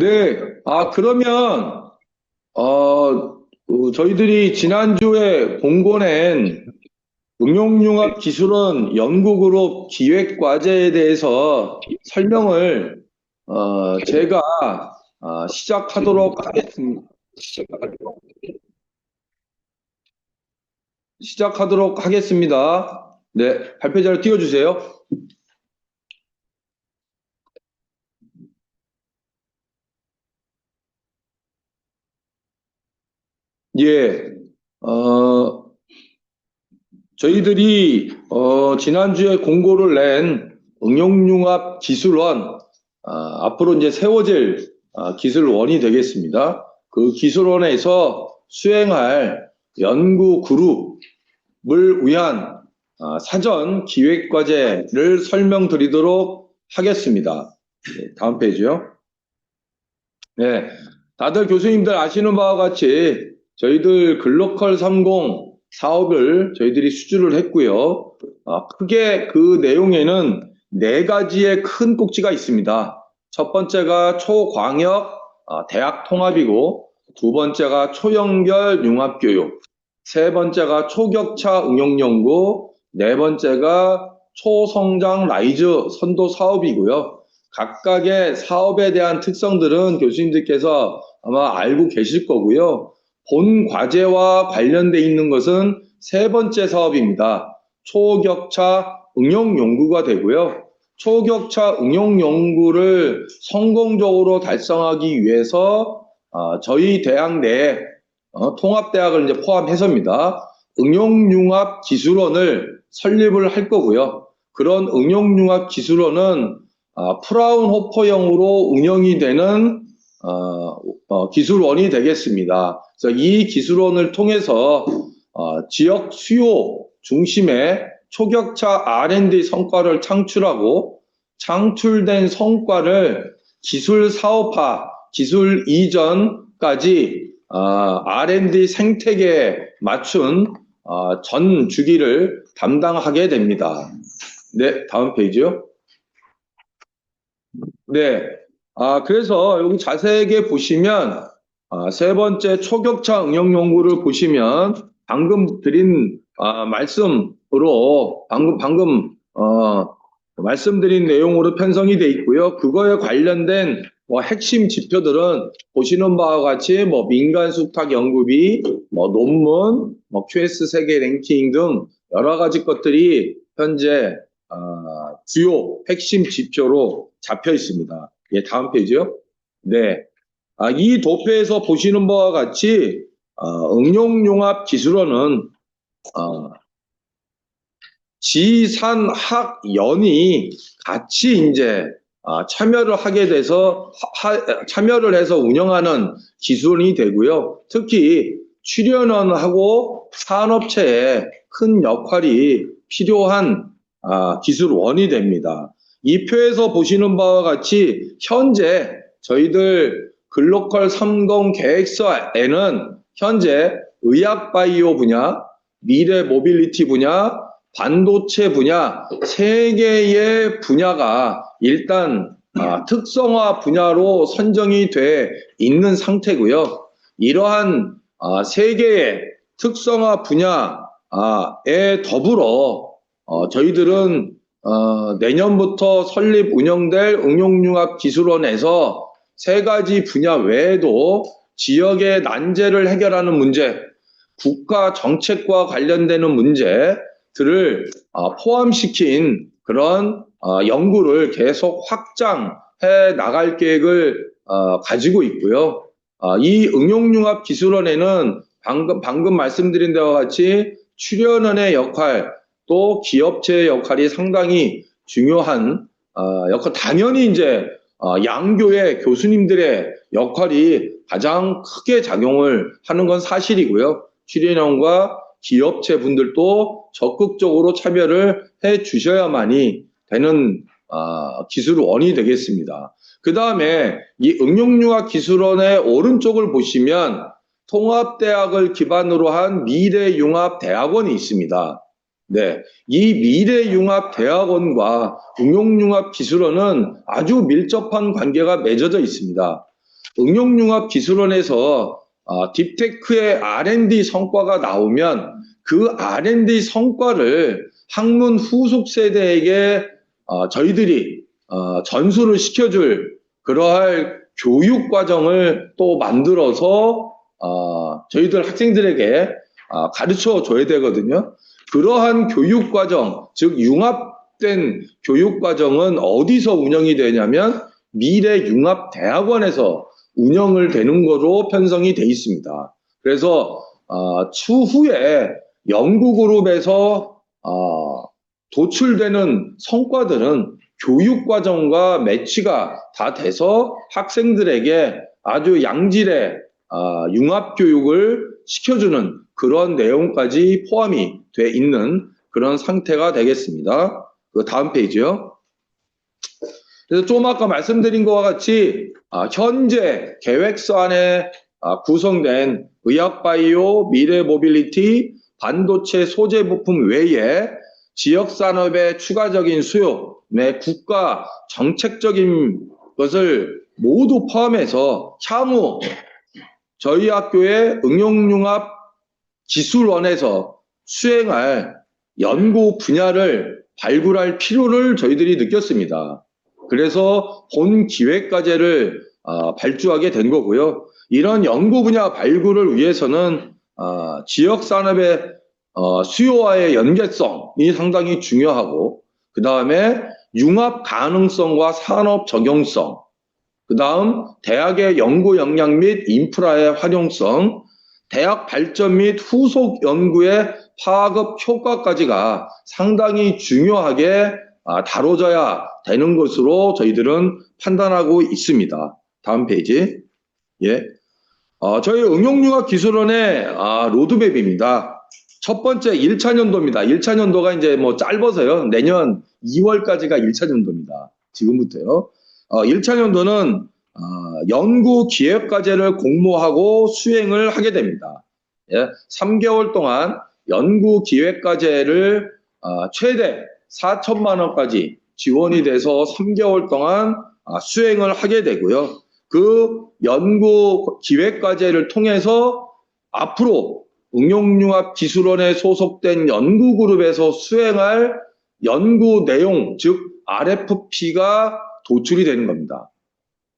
네, 그러면, 저희들이 지난주에 공고낸 응용융합기술원 연구그룹 기획과제에 대해서 설명을, 제가, 시작하도록 하겠습니다. 시작하도록 하겠습니다. 네, 발표자를 띄워주세요. 예, 어, 저희들이 지난주에 공고를 낸 응용융합기술원 앞으로 이제 세워질 기술원이 되겠습니다. 그 기술원에서 수행할 연구 그룹을 위한 사전 기획과제를 설명드리도록 하겠습니다. 네, 다음 페이지요. 네, 다들 교수님들 아시는 바와 같이 저희들 글로컬 30 사업을 저희들이 수주를 했고요. 크게 그 내용에는 네 가지의 큰 꼭지가 있습니다. 첫 번째가 초광역 대학 통합이고, 두 번째가 초연결 융합교육, 세 번째가 초격차 응용연구, 네 번째가 초성장 라이즈 선도 사업이고요. 각각의 사업에 대한 특성들은 교수님들께서 아마 알고 계실 거고요. 본 과제와 관련돼 있는 것은 세 번째 사업입니다. 초격차 응용 연구가 되고요. 초격차 응용 연구를 성공적으로 달성하기 위해서 저희 대학 내에 통합대학을 이제 포함해서입니다. 응용융합기술원을 설립을 할 거고요. 그런 응용융합기술원은 프라운호퍼형으로 운영이 되는 기술원이 되겠습니다. 그래서 이 기술원을 통해서 지역 수요 중심의 초격차 R&D 성과를 창출하고, 창출된 성과를 기술 사업화, 기술 이전까지 R&D 생태계에 맞춘 전 주기를 담당하게 됩니다. 네, 다음 페이지요. 네. 그래서 여기 자세하게 보시면, 세 번째 초격차 응용 연구를 보시면, 방금 드린, 말씀으로, 말씀드린 내용으로 편성이 돼 있고요. 그거에 관련된 핵심 지표들은 보시는 바와 같이 민간 수탁 연구비, 논문, QS 세계 랭킹 등 여러 가지 것들이 현재 주요 핵심 지표로 잡혀 있습니다. 예, 다음 페이지요. 네. 이 도표에서 보시는 바와 같이 응용융합기술원은 지산학연이 같이 이제 참여를 하게 돼서 참여를 해서 운영하는 기술이 되고요. 특히 출연원하고 산업체에 큰 역할이 필요한 기술원이 됩니다. 이 표에서 보시는 바와 같이 현재 저희들 글로컬 30 계획서에는 현재 의학바이오 분야, 미래 모빌리티 분야, 반도체 분야 세 개의 분야가 일단 특성화 분야로 선정이 돼 있는 상태고요. 이러한 세 개의 특성화 분야에 더불어 저희들은 내년부터 설립 운영될 응용융합기술원에서 세 가지 분야 외에도 지역의 난제를 해결하는 문제, 국가 정책과 관련되는 문제들을 포함시킨 그런 연구를 계속 확장해 나갈 계획을 가지고 있고요. 이 응용융합기술원에는 방금 말씀드린 데와 같이 출연원의 역할, 또 기업체의 역할이 상당히 중요한 역할, 당연히 이제 양교의 교수님들의 역할이 가장 크게 작용을 하는 건 사실이고요. 출연원과 기업체 분들도 적극적으로 참여를 해 주셔야만이 되는 기술원이 되겠습니다. 그 다음에 이 응용융합기술원의 오른쪽을 보시면 통합대학을 기반으로 한 미래융합대학원이 있습니다. 네, 이 미래융합대학원과 응용융합기술원은 아주 밀접한 관계가 맺어져 있습니다. 응용융합기술원에서 딥테크의 R&D 성과가 나오면 그 R&D 성과를 학문 후속 세대에게 저희들이 전수를 시켜줄 그러할 교육 과정을 또 만들어서 저희들 학생들에게 가르쳐 줘야 되거든요. 그러한 교육 과정, 즉 융합된 교육 과정은 어디서 운영이 되냐면 미래융합대학원에서 운영을 되는 거로 편성이 돼 있습니다. 그래서 추후에 연구그룹에서 도출되는 성과들은 교육과정과 매치가 다 돼서 학생들에게 아주 양질의 융합교육을 시켜주는 그런 내용까지 포함이 돼 있는 그런 상태가 되겠습니다. 그 다음 페이지요. 그래서 좀 아까 말씀드린 것과 같이 현재 계획서 안에 구성된 의학바이오, 미래모빌리티, 반도체 소재 부품 외에 지역산업의 추가적인 수요, 국가 정책적인 것을 모두 포함해서 향후 저희 학교의 응용융합 기술원에서 수행할 연구 분야를 발굴할 필요를 저희들이 느꼈습니다. 그래서 본 기획과제를 발주하게 된 거고요. 이런 연구 분야 발굴을 위해서는 지역 산업의 수요와의 연계성이 상당히 중요하고, 그 다음에 융합 가능성과 산업 적용성, 그 다음 대학의 연구 역량 및 인프라의 활용성, 대학 발전 및 후속 연구의 파급 효과까지가 상당히 중요하게 다뤄져야 되는 것으로 저희들은 판단하고 있습니다. 다음 페이지. 예. 저희 응용융합기술원의 로드맵입니다. 첫 번째 1차 년도입니다. 1차 년도가 이제 뭐 짧아서요. 내년 2월까지가 1차 년도입니다. 지금부터요. 1차 년도는 연구 기획과제를 공모하고 수행을 하게 됩니다. 예. 3개월 동안 연구 기획과제를 최대 4천만 원까지 지원이 돼서 3개월 동안 수행을 하게 되고요. 그 연구 기획과제를 통해서 앞으로 응용융합기술원에 소속된 연구그룹에서 수행할 연구 내용, 즉 RFP가 도출이 되는 겁니다.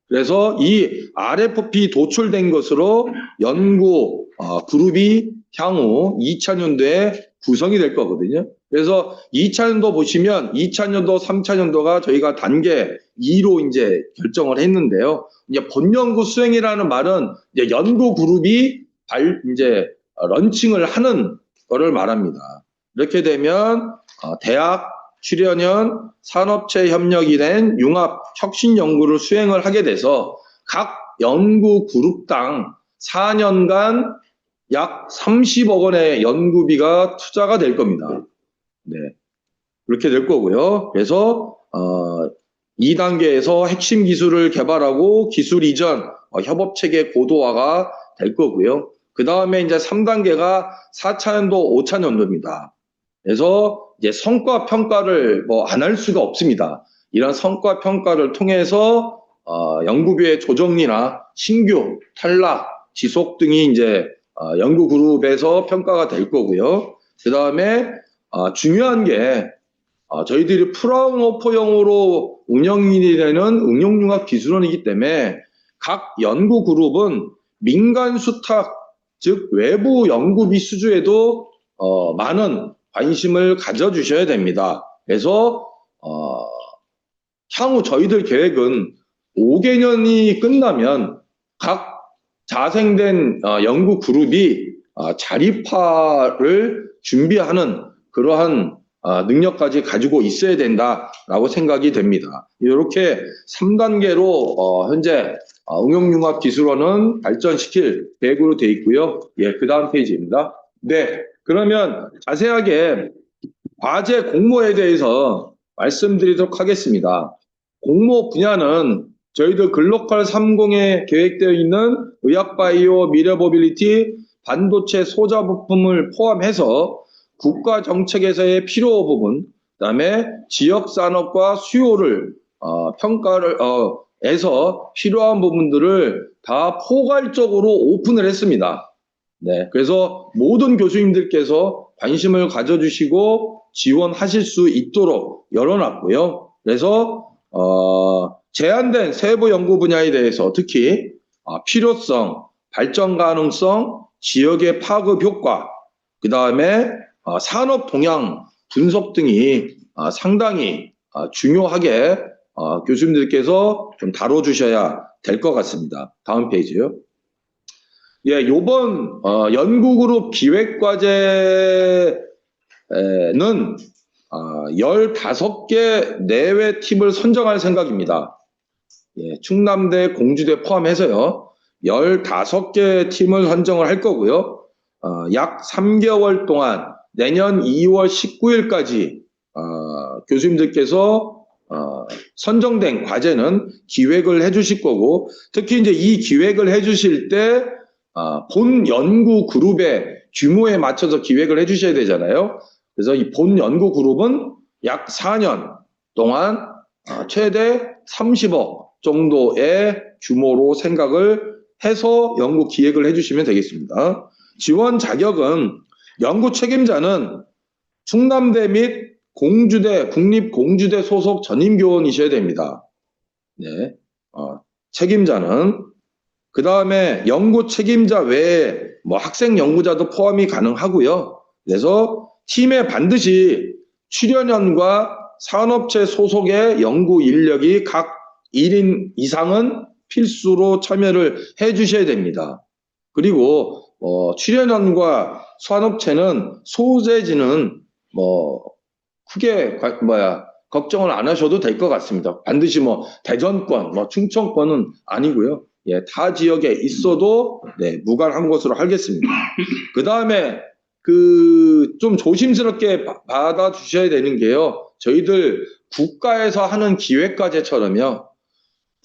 그래서 이 RFP 도출된 것으로 연구 그룹이 향후 2차 년도에 구성이 될 거거든요. 그래서 2차 년도 보시면 2차 년도, 3차 년도가 저희가 단계 2로 이제 결정을 했는데요. 이제 본연구 수행이라는 말은 이제 연구 그룹이 이제 런칭을 하는 거를 말합니다. 이렇게 되면 대학 출연연 산업체 협력이 된 융합 혁신 연구를 수행을 하게 돼서 각 연구 그룹당 4년간 약 30억 원의 연구비가 투자가 될 겁니다. 네. 그렇게 될 거고요. 그래서 2단계에서 핵심 기술을 개발하고 기술 이전 협업 체계 고도화가 될 거고요. 그 다음에 이제 3단계가 4차년도, 5차년도입니다. 그래서 이제 성과 평가를 뭐 안 할 수가 없습니다. 이런 성과 평가를 통해서 연구비의 조정이나 신규, 탈락, 지속 등이 이제 연구 그룹에서 평가가 될 거고요. 그 다음에 중요한 게 저희들이 프라운호퍼형으로 운영이 되는 응용융합기술원이기 때문에 각 연구 그룹은 민간 수탁, 즉 외부 연구비 수주에도 많은 관심을 가져주셔야 됩니다. 그래서 향후 저희들 계획은 5개년이 끝나면 각 자생된 연구 그룹이 자립화를 준비하는 그러한 능력까지 가지고 있어야 된다라고 생각이 됩니다. 이렇게 3단계로 현재 응용융합기술원은 발전시킬 계획으로 되어 있고요. 예, 그 다음 페이지입니다. 네, 그러면 자세하게 과제 공모에 대해서 말씀드리도록 하겠습니다. 공모 분야는 저희들 글로컬 30에 계획되어 있는 의학바이오, 미래모빌리티, 반도체 소자 부품을 포함해서 국가 정책에서의 필요 부분, 그다음에 지역 산업과 수요를 평가를 에서 필요한 부분들을 다 포괄적으로 오픈을 했습니다. 네, 그래서 모든 교수님들께서 관심을 가져주시고 지원하실 수 있도록 열어놨고요. 그래서 제한된 세부 연구 분야에 대해서 특히 필요성, 발전 가능성, 지역의 파급 효과, 그 다음에 산업 동향 분석 등이 상당히 중요하게 교수님들께서 좀 다뤄주셔야 될 것 같습니다. 다음 페이지요. 예, 요번 연구그룹 기획과제는 15개 내외 팀을 선정할 생각입니다. 예, 충남대, 공주대 포함해서요. 15개 팀을 선정을 할 거고요. 약 3개월 동안 내년 2월 19일까지 교수님들께서 선정된 과제는 기획을 해주실 거고, 특히 이제 이 기획을 해주실 때 본 연구 그룹의 규모에 맞춰서 기획을 해주셔야 되잖아요. 그래서 이 본 연구 그룹은 약 4년 동안 최대 30억 정도의 규모로 생각을 해서 연구 기획을 해주시면 되겠습니다. 지원 자격은 연구 책임자는 충남대 및 공주대, 국립공주대 소속 전임교원이셔야 됩니다. 네, 책임자는. 그 다음에 연구 책임자 외에 학생 연구자도 포함이 가능하고요. 그래서 팀에 반드시 출연연과 산업체 소속의 연구 인력이 각 1인 이상은 필수로 참여를 해 주셔야 됩니다. 그리고 출연연과 산업체는 소재지는 크게 걱정을 안 하셔도 될 것 같습니다. 반드시 대전권, 충청권은 아니고요. 예, 타 지역에 있어도 무관한 것으로 하겠습니다. 그 다음에 좀 조심스럽게 받아주셔야 되는 게요. 저희들 국가에서 하는 기획과제처럼요.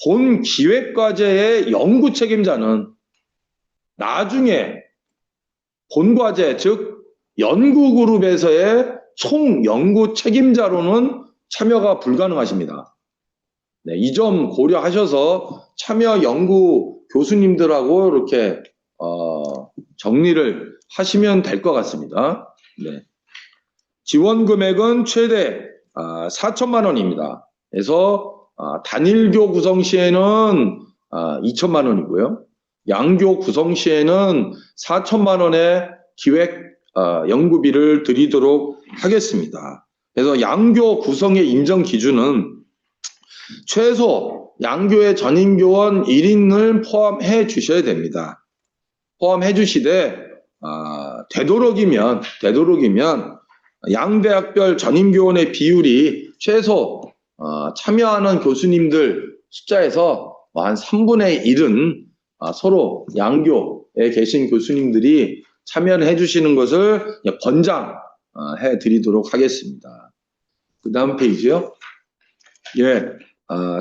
본 기획과제의 연구 책임자는 나중에 본과제, 즉 연구그룹에서의 총 연구 책임자로는 참여가 불가능하십니다. 네, 이 점 고려하셔서 참여 연구 교수님들하고 이렇게 정리를 하시면 될 것 같습니다. 네. 지원 금액은 최대 4천만 원입니다. 그래서 단일교 구성 시에는 2천만 원이고요. 양교 구성 시에는 4천만 원의 기획 연구비를 드리도록 하겠습니다. 그래서 양교 구성의 인정 기준은 최소 양교의 전임교원 1인을 포함해 주셔야 됩니다. 포함해 주시되 되도록이면 양대학별 전임교원의 비율이 최소 참여하는 교수님들 숫자에서 한 3분의 1은 서로 양교에 계신 교수님들이 참여를 해주시는 것을 권장해 드리도록 하겠습니다. 그 다음 페이지요. 예,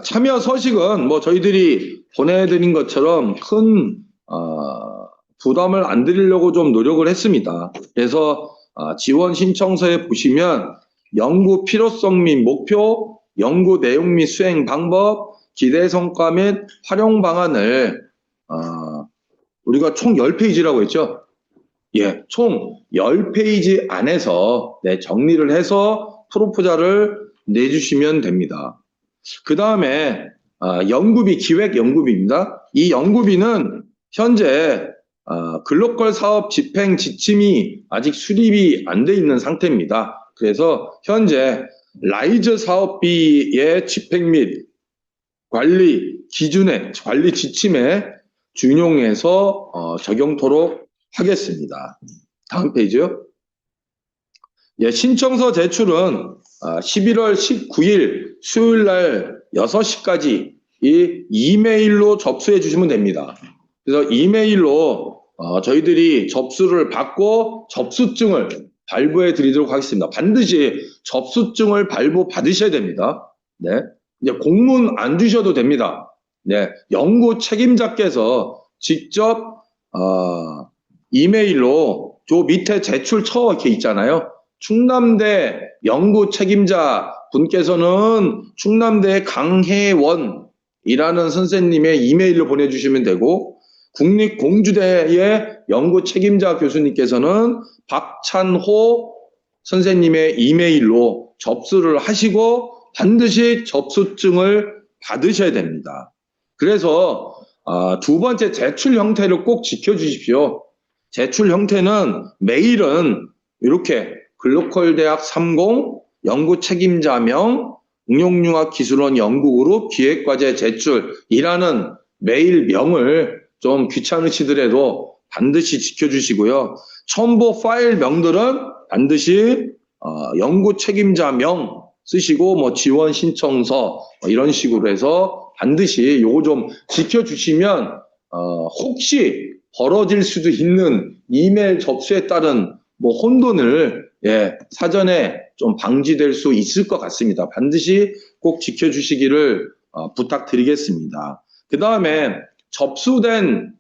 참여 서식은 저희들이 보내드린 것처럼 큰 부담을 안 드리려고 좀 노력을 했습니다. 그래서 지원 신청서에 보시면 연구 필요성 및 목표, 연구 내용 및 수행 방법, 기대 성과 및 활용 방안을 우리가 총 10페이지라고 했죠. 예, 총 10페이지 안에서 정리를 해서 프로포잘을 내주시면 됩니다. 그 다음에 연구비, 기획 연구비입니다. 이 연구비는 현재 글로컬 사업 집행 지침이 아직 수립이 안 돼 있는 상태입니다. 그래서 현재 라이즈 사업비의 집행 및 관리 기준에, 관리 지침에 준용해서 적용토록 하겠습니다. 다음 페이지요. 예, 신청서 제출은 11월 19일 수요일 날 6시까지 이 이메일로 접수해 주시면 됩니다. 그래서 이메일로 저희들이 접수를 받고 접수증을 발부해 드리도록 하겠습니다. 반드시 접수증을 발부 받으셔야 됩니다. 네. 이제 공문 안 주셔도 됩니다. 네. 연구 책임자께서 직접 이메일로 저 밑에 제출처 이렇게 있잖아요. 충남대 연구 책임자 분께서는 충남대 강혜원 이라는 선생님의 이메일로 보내주시면 되고, 국립공주대의 연구 책임자 교수님께서는 박찬호 선생님의 이메일로 접수를 하시고 반드시 접수증을 받으셔야 됩니다. 그래서 두 번째 제출 형태를 꼭 지켜주십시오. 제출 형태는 메일은 이렇게 글로컬대학 30 연구 책임자명 응용융합기술원 연구그룹 기획과제 제출이라는 메일명을 좀 귀찮으시더라도 반드시 지켜주시고요. 첨부 파일명들은 반드시 연구 책임자명 쓰시고 뭐 지원 신청서 이런 식으로 해서 반드시 요거 좀 지켜주시면 혹시 벌어질 수도 있는 이메일 접수에 따른 뭐 혼돈을 사전에 좀 방지될 수 있을 것 같습니다. 반드시 꼭 지켜주시기를 부탁드리겠습니다. 그 다음에 접수된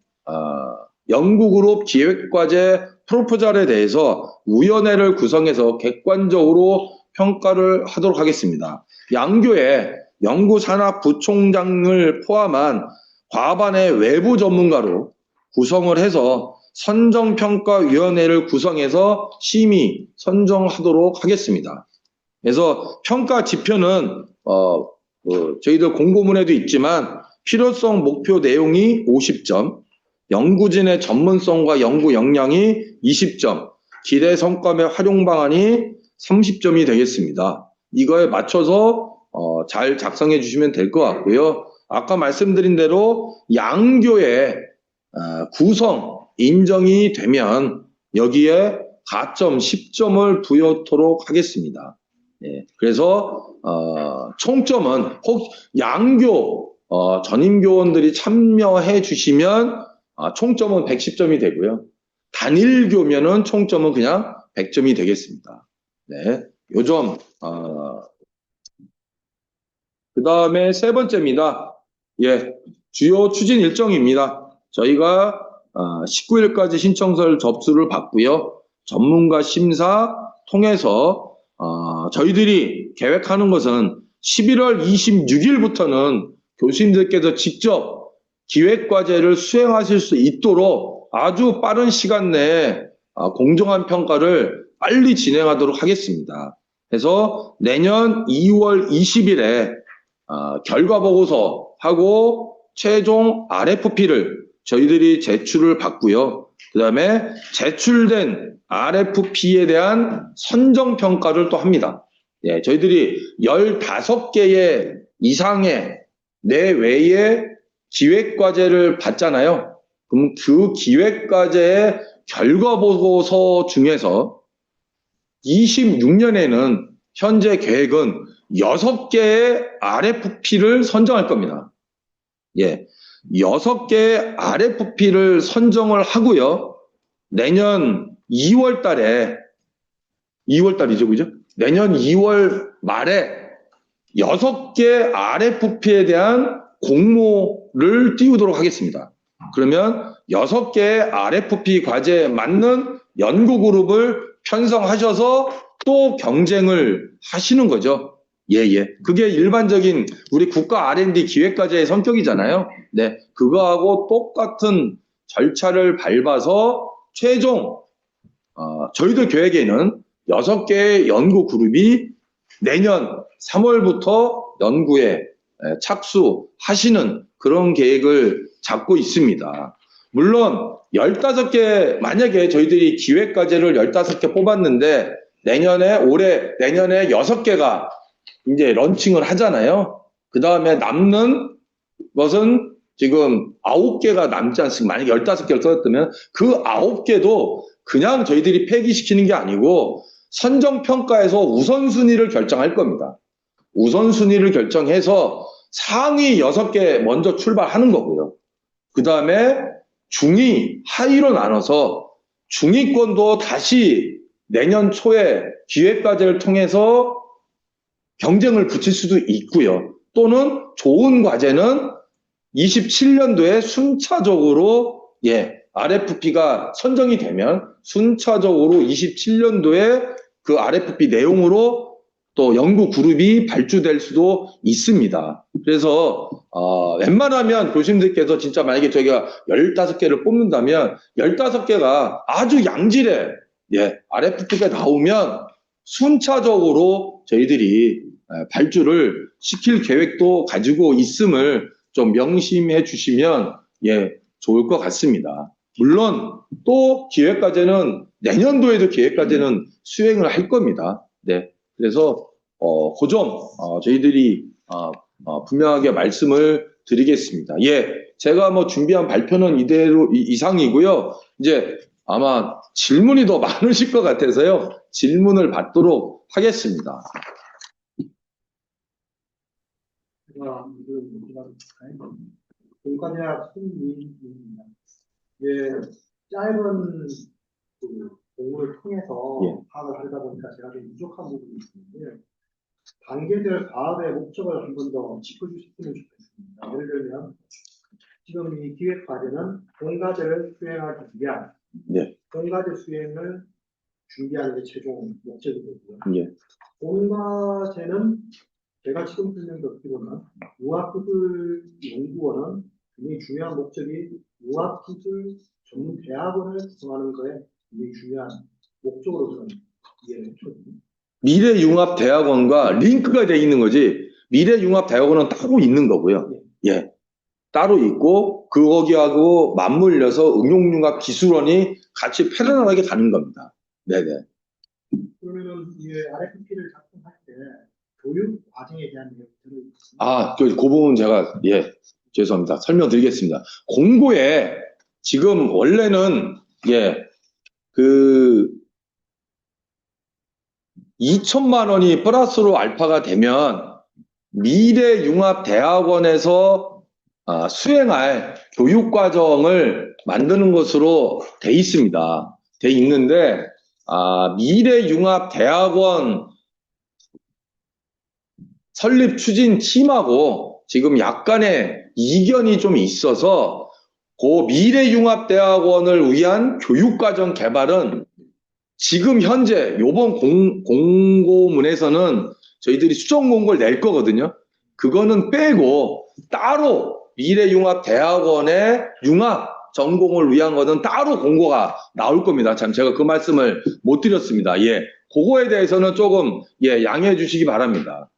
연구그룹 기획과제 프로포절에 대해서 위원회를 구성해서 객관적으로 평가를 하도록 하겠습니다. 양교의 연구산업부총장을 포함한 과반의 외부 전문가로 구성을 해서 선정평가위원회를 구성해서 심의 선정하도록 하겠습니다. 그래서 평가 지표는 저희들 공고문에도 있지만 필요성 목표 내용이 50점, 연구진의 전문성과 연구 역량이 20점, 기대 성과 및 활용 방안이 30점이 되겠습니다. 이거에 맞춰서 잘 작성해 주시면 될 것 같고요. 아까 말씀드린 대로 양교의 구성 인정이 되면 여기에 가점 10점을 부여토록 하겠습니다. 그래서 총점은 혹 양교 전임교원들이 참여해 주시면 총점은 110점이 되고요. 단일교면은 총점은 그냥 100점이 되겠습니다. 네, 요점 그 다음에 세 번째입니다. 주요 추진 일정입니다. 저희가 19일까지 신청서를 접수를 받고요. 전문가 심사 통해서 저희들이 계획하는 것은 11월 26일부터는 교수님들께서 직접 기획과제를 수행하실 수 있도록 아주 빠른 시간 내에 공정한 평가를 빨리 진행하도록 하겠습니다. 그래서 내년 2월 20일에 결과보고서하고 최종 RFP를 저희들이 제출을 받고요. 그 다음에 제출된 RFP에 대한 선정평가를 또 합니다. 저희들이 15개의 이상의 내외의 기획과제를 받잖아요. 그럼 그 기획과제의 결과보고서 중에서 26년에는 현재 계획은 6개의 RFP를 선정할 겁니다. 6개의 RFP를 선정을 하고요. 내년 2월 달에, 2월 달이죠, 그죠? 내년 2월 말에 6개 RFP에 대한 공모를 띄우도록 하겠습니다. 그러면 6개의 RFP 과제에 맞는 연구그룹을 편성하셔서 또 경쟁을 하시는 거죠. 그게 일반적인 우리 국가 R&D 기획과제의 성격이잖아요. 그거하고 똑같은 절차를 밟아서 최종 저희들 계획에는 6개의 연구그룹이 내년 3월부터 연구에 착수하시는 그런 계획을 잡고 있습니다. 물론 15개, 만약에 저희들이 기획과제를 15개 뽑았는데 내년에 6개가 이제 런칭을 하잖아요. 그 다음에 남는 것은 지금 9개가 남지 않습니까? 만약에 15개를 써왔다면 그 9개도 그냥 저희들이 폐기시키는 게 아니고 선정평가에서 우선순위를 결정할 겁니다. 우선순위를 결정해서 상위 6개 먼저 출발하는 거고요. 그 다음에 중위, 하위로 나눠서 중위권도 다시 내년 초에 기획과제를 통해서 경쟁을 붙일 수도 있고요. 또는 좋은 과제는 27년도에 순차적으로 RFP가 선정이 되면 순차적으로 27년도에 그 RFP 내용으로 또 연구 그룹이 발주될 수도 있습니다. 그래서 웬만하면 교수님들께서 진짜 만약에 저희가 15개를 뽑는다면 15개가 아주 양질의 RFP가 나오면 순차적으로 저희들이 발주를 시킬 계획도 가지고 있음을 좀 명심해 주시면 좋을 것 같습니다. 물론 또 기획과제는 내년도에도 기획과제는 수행을 할 겁니다. 네. 그래서 그 점 저희들이 분명하게 말씀을 드리겠습니다. 제가 뭐 준비한 발표는 이대로 이상이고요. 이제 아마 질문이 더 많으실 것 같아서요. 질문을 받도록 하겠습니다. 공과대학 손민입니다. 짧은 공부를 통해서 파악을 하다 보니까 제가 좀 부족한 부분이 있는데 단계별 과업의 목적을 한 번 더 짚어주셨으면 좋겠습니다. 예를 들면 지금 이 기획 과제는 공과제를 수행하기 위한 공과제 수행을 준비하는 게 최종 목적이 되고요. 공과제는 제가 지금 설명드리면 융합기술연구원은 굉장히 중요한 목적이 융합기술 전문 대학원을 구성하는 거에 굉장히 중요한 목적으로 저는 이해를 했거든요. 미래융합대학원과 링크가 되어 있는 거지 미래융합대학원은 따로 있는 거고요. 따로 있고 거기하고 맞물려서 응용융합기술원이 같이 패러널하게 가는 겁니다. 네네. 그러면은 이 RFP를 작성할 때 교육 과정에 대한 내용이 들어있습니다. 그 부분 제가 죄송합니다. 설명드리겠습니다. 공고에 지금 원래는 2천만 원이 플러스로 알파가 되면 미래융합대학원에서 수행할 교육과정을 만드는 것으로 돼 있습니다. 돼 있는데 미래융합대학원 설립 추진 팀하고 지금 약간의 이견이 좀 있어서 그 미래융합대학원을 위한 교육과정 개발은 지금 현재 요번 공고문에서는 저희들이 수정 공고를 낼 거거든요. 그거는 빼고 따로 미래융합대학원의 융합 전공을 위한 거는 따로 공고가 나올 겁니다. 참 제가 그 말씀을 못 드렸습니다. 그거에 대해서는 조금 양해해 주시기 바랍니다.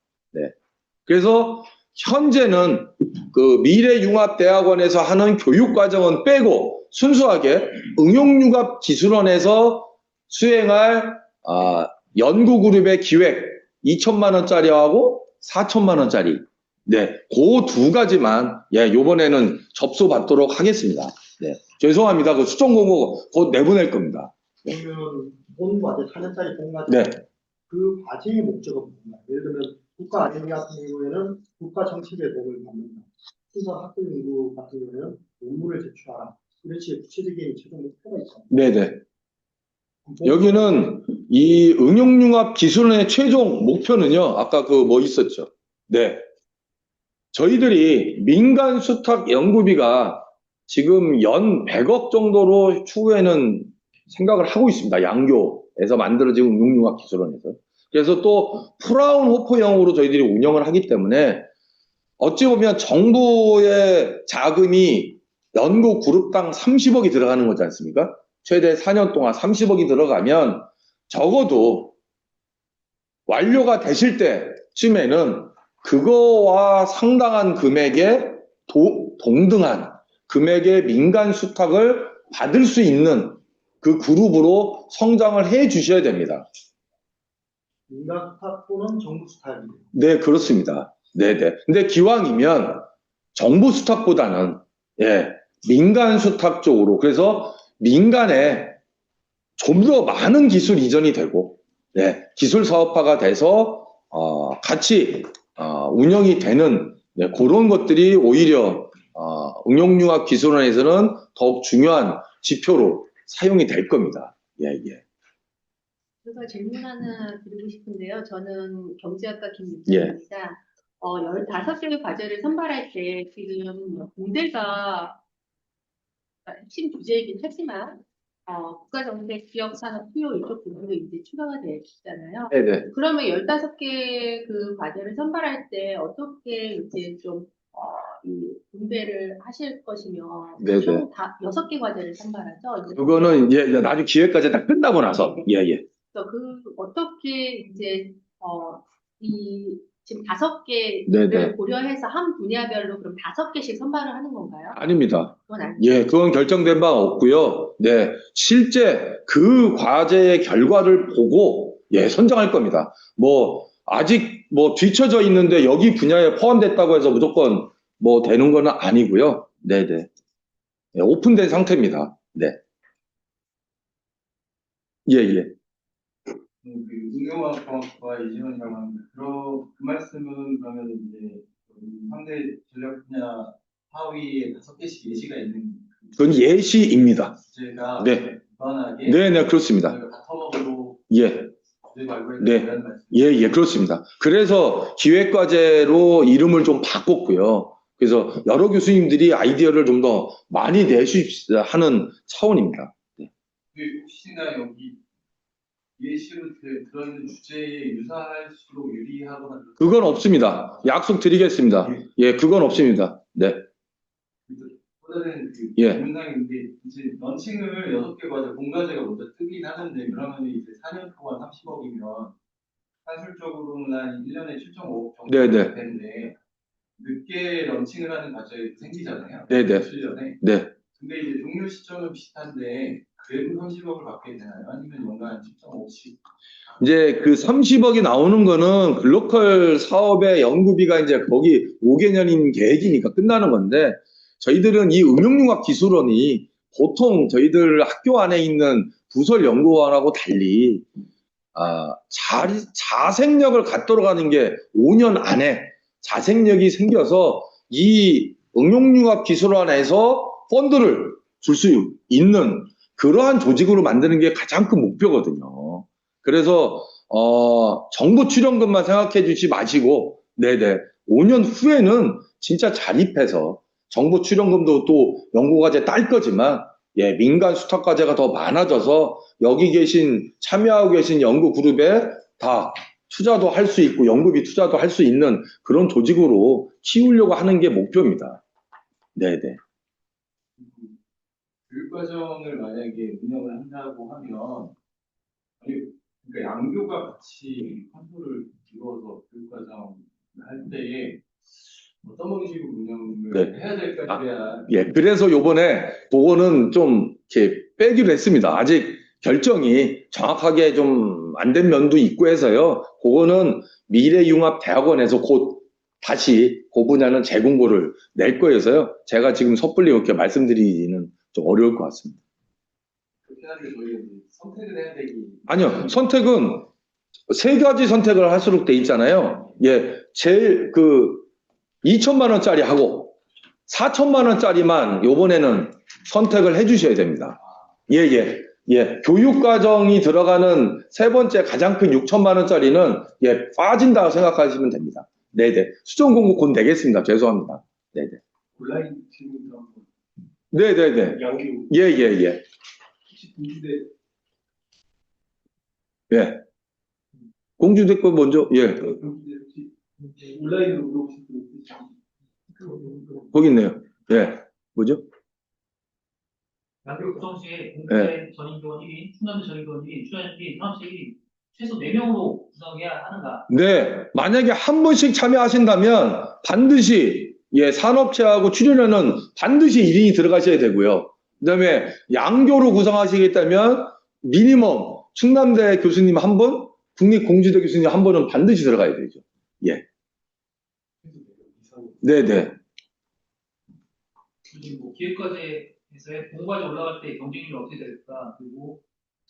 그래서 현재는 그 미래융합대학원에서 하는 교육과정은 빼고 순수하게 응용융합기술원에서 수행할 연구그룹의 기획 2천만 원짜리하고 4천만 원짜리 그 두 가지만 요번에는 접수받도록 하겠습니다. 죄송합니다. 그 수정 공고 곧 내보낼 겁니다. 그러면 본 과제 4년짜리 본 과제 그 과제의 목적은 뭔가요? 예를 들면 국가 아카데미 같은 경우에는 국가 정책에 도움을 받는다. 수사 학교 연구 같은 경우에는 논문을 제출하라. 이런 식의 구체적인 최종 목표가 있잖아요. 네네. 여기는 이 응용융합 기술원의 최종 목표는요. 아까 그 뭐 있었죠. 저희들이 민간 수탁 연구비가 지금 연 100억 정도로 추후에는 생각을 하고 있습니다. 양교에서 만들어진 응용융합 기술원에서. 그래서 또 프라운호퍼형으로 저희들이 운영을 하기 때문에 어찌 보면 정부의 자금이 연구 그룹당 30억이 들어가는 거지 않습니까? 최대 4년 동안 30억이 들어가면 적어도 완료가 되실 때쯤에는 그거와 상당한 금액의 동등한 금액의 민간 수탁을 받을 수 있는 그 그룹으로 성장을 해 주셔야 됩니다. 민간 수탁 또는 정부 수탁이요? 네, 그렇습니다. 네네. 근데 기왕이면 정부 수탁보다는 민간 수탁 쪽으로 그래서 민간에 좀 더 많은 기술 이전이 되고 기술 사업화가 돼서 같이 운영이 되는 그런 것들이 오히려 응용융합 기술원에서는 더욱 중요한 지표로 사용이 될 겁니다. 제가 질문 하나 드리고 싶은데요. 저는 경제학과 김유정입니다. 15개의 과제를 선발할 때 지금 공대가 핵심 주제이긴 하지만 국가정책, 지역산업, 수요 이쪽 부분도 이제 추가가 되잖아요. 네네. 그러면 15개 그 과제를 선발할 때 어떻게 이제 좀, 이 분배를 하실 것이며, 네네. 총 다 6개 과제를 선발하죠? 그거는, 예, 나중에 기획까지 다 끝나고 나서, 예, 예. 그래서 어떻게 이제, 이, 지금 5개를 네네. 고려해서 한 분야별로 그럼 5개씩 선발을 하는 건가요? 아닙니다. 그건 아니죠. 예, 그건 결정된 바 없고요. 네, 실제 그 과제의 결과를 보고 예, 선정할 겁니다. 뭐 아직 뭐 뒤처져 있는데 여기 분야에 포함됐다고 해서 무조건 뭐 되는 건 아니고요. 네, 네. 예, 오픈된 상태입니다. 네. 예, 예. 그 응용과학과 이진원이라고 합니다. 그 말씀은 그러면 이제 상대 전략 분야 하위에 5개씩 예시가 있는 그건 예시입니다. 주제가 네. 무관하게 네, 네, 그렇습니다. 바텀업으로 예. 주제 발굴에 네. 대한 말씀. 예, 예, 그렇습니다. 그래서 기획과제로 이름을 좀 바꿨고요. 그래서 여러 교수님들이 아이디어를 좀 더 많이 내주십시오 하는 차원입니다. 네. 혹시나 여기 예시로 들어있는 주제에 유사할수록 유리하거나 그건 없습니다. 약속 드리겠습니다. 예, 그건 없습니다. 네. 또 다른 그 예. 문항인데 이제 런칭을 6개 과제 본과제가 먼저 뜨긴 하는데 그러면 이제 4년 동안 30억이면 산술적으로는 한 1년에 7.5억 정도 네네. 될 텐데 늦게 런칭을 하는 과제가 생기잖아요. 네네. 7년에. 네. 근데 이제 종료 시점은 비슷한데 그래도 30억을 받게 되나요? 아니면 연간 10.5씩? 이제 그 30억이 나오는 거는 글로컬 사업의 연구비가 이제 거기 5개년인 계획이니까 끝나는 건데 저희들은 이 응용융합 기술원이 보통 저희들 학교 안에 있는 부설 연구원하고 달리 자생력을 갖도록 하는 게 5년 안에 자생력이 생겨서 이 응용융합 기술원에서 펀드를 줄 수 있는 그러한 조직으로 만드는 게 가장 큰 목표거든요. 그래서 정부 출연금만 생각해 주지 마시고 네네 5년 후에는 진짜 자립해서 정부 출연금도 또 연구과제 딸 거지만 예, 민간 수탁과제가 더 많아져서 여기 참여하고 계신 연구 그룹에 다 투자도 할 수 있고 연구비 투자도 할 수 있는 그런 조직으로 키우려고 하는 게 목표입니다. 네네. 교육과정을 만약에 운영을 한다고 하면 그러니까 양교가 같이 컨트롤을 이루어서 교육과정을 할 때에 어떤 방식으로 운영을 네. 해야 될까에 대한 예, 그래서 요번에 그거는 좀 이렇게 빼기로 했습니다. 아직 결정이 정확하게 좀 안 된 면도 있고 해서요. 그거는 미래융합대학원에서 곧 다시 그 분야는 재공고를 낼 거여서요. 제가 지금 섣불리 이렇게 말씀드리기는 좀 어려울 것 같습니다. 그렇게 하는데 저희가 이제 선택을 해야 되기 아니요, 선택은 3가지 선택을 할수록 돼 있잖아요. 예, 제일 2천만 원짜리 하고 4천만 원짜리만 요번에는 선택을 해 주셔야 됩니다. 예, 예, 예. 교육과정이 들어가는 3번째 가장 큰 6천만 원짜리는 예, 빠진다고 생각하시면 됩니다. 네네. 수정 공고 곧 내겠습니다. 죄송합니다. 네네. 온라인 질문도 한번 네네네. 양교 예, 예, 예. 혹시 공주대 예. 공주대 거 먼저, 예. 공주대 혹시 온라인으로 물어보실 분 있으신지 거기 있네요. 예. 뭐죠? 양교 구성 시에 공대 전임교원 1인, 충남대 전임교원 1인, 출연진 1인, 산업실 1인, 최소 4명으로 구성해야 하는가? 네, 만약에 한 분씩 참여하신다면 반드시 예, 산업체하고 출연료는 반드시 1인이 들어가셔야 되고요. 그다음에 양교로 구성하시겠다면 미니멈 충남대 교수님 한 분, 국립공주대 교수님 한 분은 반드시 들어가야 되죠. 예. 네, 네. 지금 뭐 기획과제에서의 본과제 올라갈 때 경쟁률이 어떻게 될까? 그리고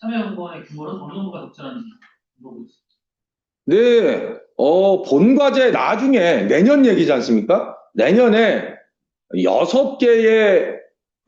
참여연구원의 규모는 어느 정도가 적절한지 물어보고 있습니다. 네, 본과제 나중에 내년 얘기지 않습니까? 내년에 6개의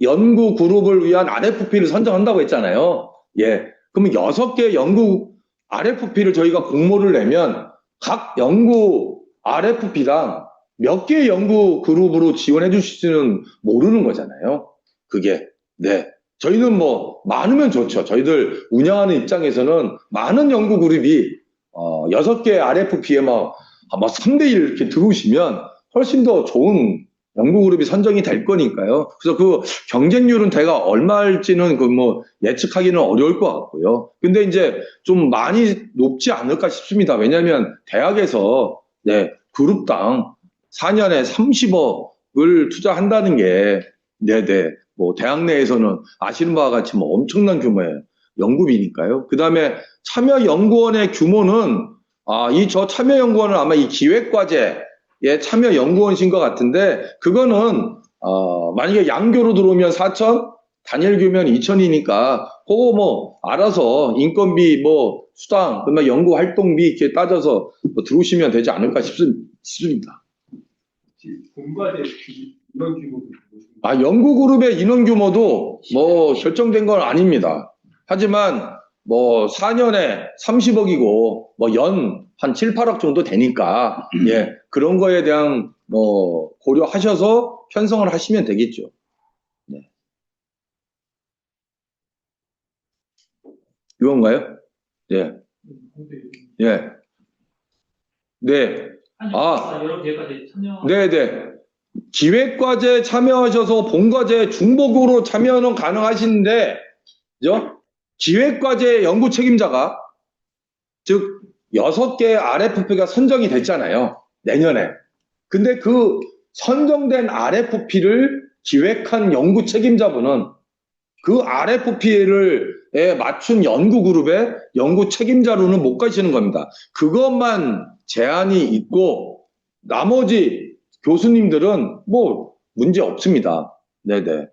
연구 그룹을 위한 RFP를 선정한다고 했잖아요. 예. 그러면 6개의 연구 RFP를 저희가 공모를 내면 각 연구 RFP당 몇 개의 연구 그룹으로 지원해 주실지는 모르는 거잖아요. 그게. 네. 저희는 뭐 많으면 좋죠. 저희들 운영하는 입장에서는 많은 연구 그룹이 6개 RFP에 막 3대1 이렇게 들어오시면 훨씬 더 좋은 연구 그룹이 선정이 될 거니까요. 그래서 그 경쟁률은 제가 얼마일지는 그 뭐 예측하기는 어려울 것 같고요. 근데 이제 좀 많이 높지 않을까 싶습니다. 왜냐하면 대학에서 네, 그룹당 4년에 30억을 투자한다는 게 네네 뭐 대학 내에서는 아시는 바와 같이 뭐 엄청난 규모의 연구비니까요. 그 다음에 참여연구원의 규모는 이 저 참여연구원은 아마 이 기획과제에 참여연구원이신 것 같은데 그거는 만약에 양교로 들어오면 4천, 단일교면 2천이니까 그거 뭐 알아서 인건비 뭐 수당, 그다음에 연구 활동비 이렇게 따져서 뭐 들어오시면 되지 않을까 싶습니다. 본과제 이런 규모도 연구그룹의 인원 규모도 뭐 결정된 건 아닙니다. 하지만 뭐 4년에 30억이고 뭐 연 한 7, 8억 정도 되니까 예, 그런 거에 대한 뭐 고려하셔서 편성을 하시면 되겠죠. 네. 이건가요? 예. 예. 네. 여러 기획까지 참여. 네네. 기획과제 참여하셔서 본과제 중복으로 참여는 가능하신데, 그죠? 기획과제 연구 책임자가, 즉, 6개 RFP가 선정이 됐잖아요. 내년에. 근데 그 선정된 RFP를 기획한 연구 책임자분은 그 RFP에 맞춘 연구 그룹의 연구 책임자로는 못 가시는 겁니다. 그것만 제한이 있고, 나머지 교수님들은 뭐 문제 없습니다. 네네.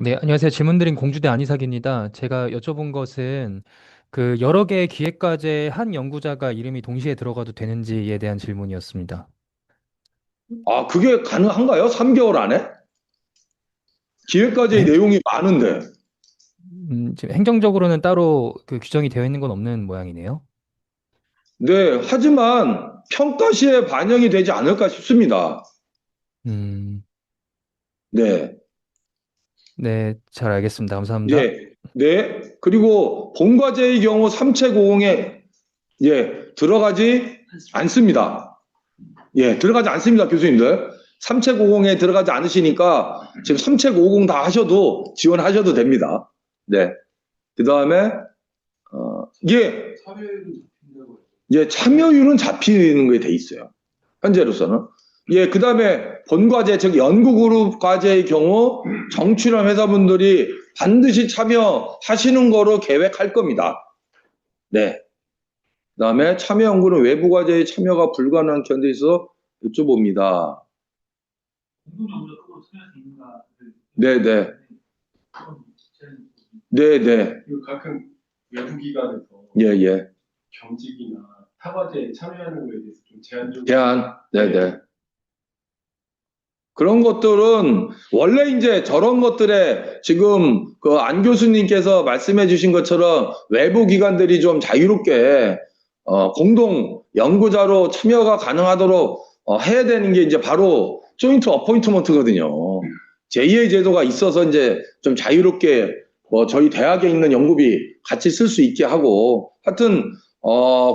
네, 안녕하세요. 질문드린 공주대 안희삭입니다. 제가 여쭤본 것은 그 여러 개의 기획과제 한 연구자가 이름이 동시에 들어가도 되는지에 대한 질문이었습니다. 그게 가능한가요? 3개월 안에? 기획과제의 내용이 많은데. 지금 행정적으로는 따로 그 규정이 되어 있는 건 없는 모양이네요. 네, 하지만 평가 시에 반영이 되지 않을까 싶습니다. 음, 네. 네, 잘 알겠습니다. 감사합니다. 예, 네. 그리고 본과제의 경우 삼책5공에 들어가지 않습니다. 예, 들어가지 않습니다, 교수님들. 삼책5공에 들어가지 않으시니까 지금 삼책5공 다 하셔도 지원하셔도 됩니다. 네. 그 다음에 참여율은 잡히는 게 돼 있어요. 현재로서는. 그 다음에 본과제, 즉 연구그룹 과제의 경우 정출연 회사분들이 반드시 참여하시는 거로 계획할 겁니다. 네. 그 다음에 참여연구는 외부 과제의 참여가 불가능한 견디에 있어 여쭤봅니다. 네네. 네네. 그리고 각각 외부기관에서 예. 겸직이나 타과제에 참여하는 거에 대해서 좀 제한적으로 제한. 네네. 그런 것들은 원래 이제 저런 것들에 지금 그 안 교수님께서 말씀해 주신 것처럼 외부 기관들이 좀 자유롭게 공동 연구자로 참여가 가능하도록 해야 되는 게 이제 바로 조인트 어포인트먼트거든요. 제2의 제도가 있어서 이제 좀 자유롭게 저희 대학에 있는 연구비 같이 쓸 수 있게 하고 하여튼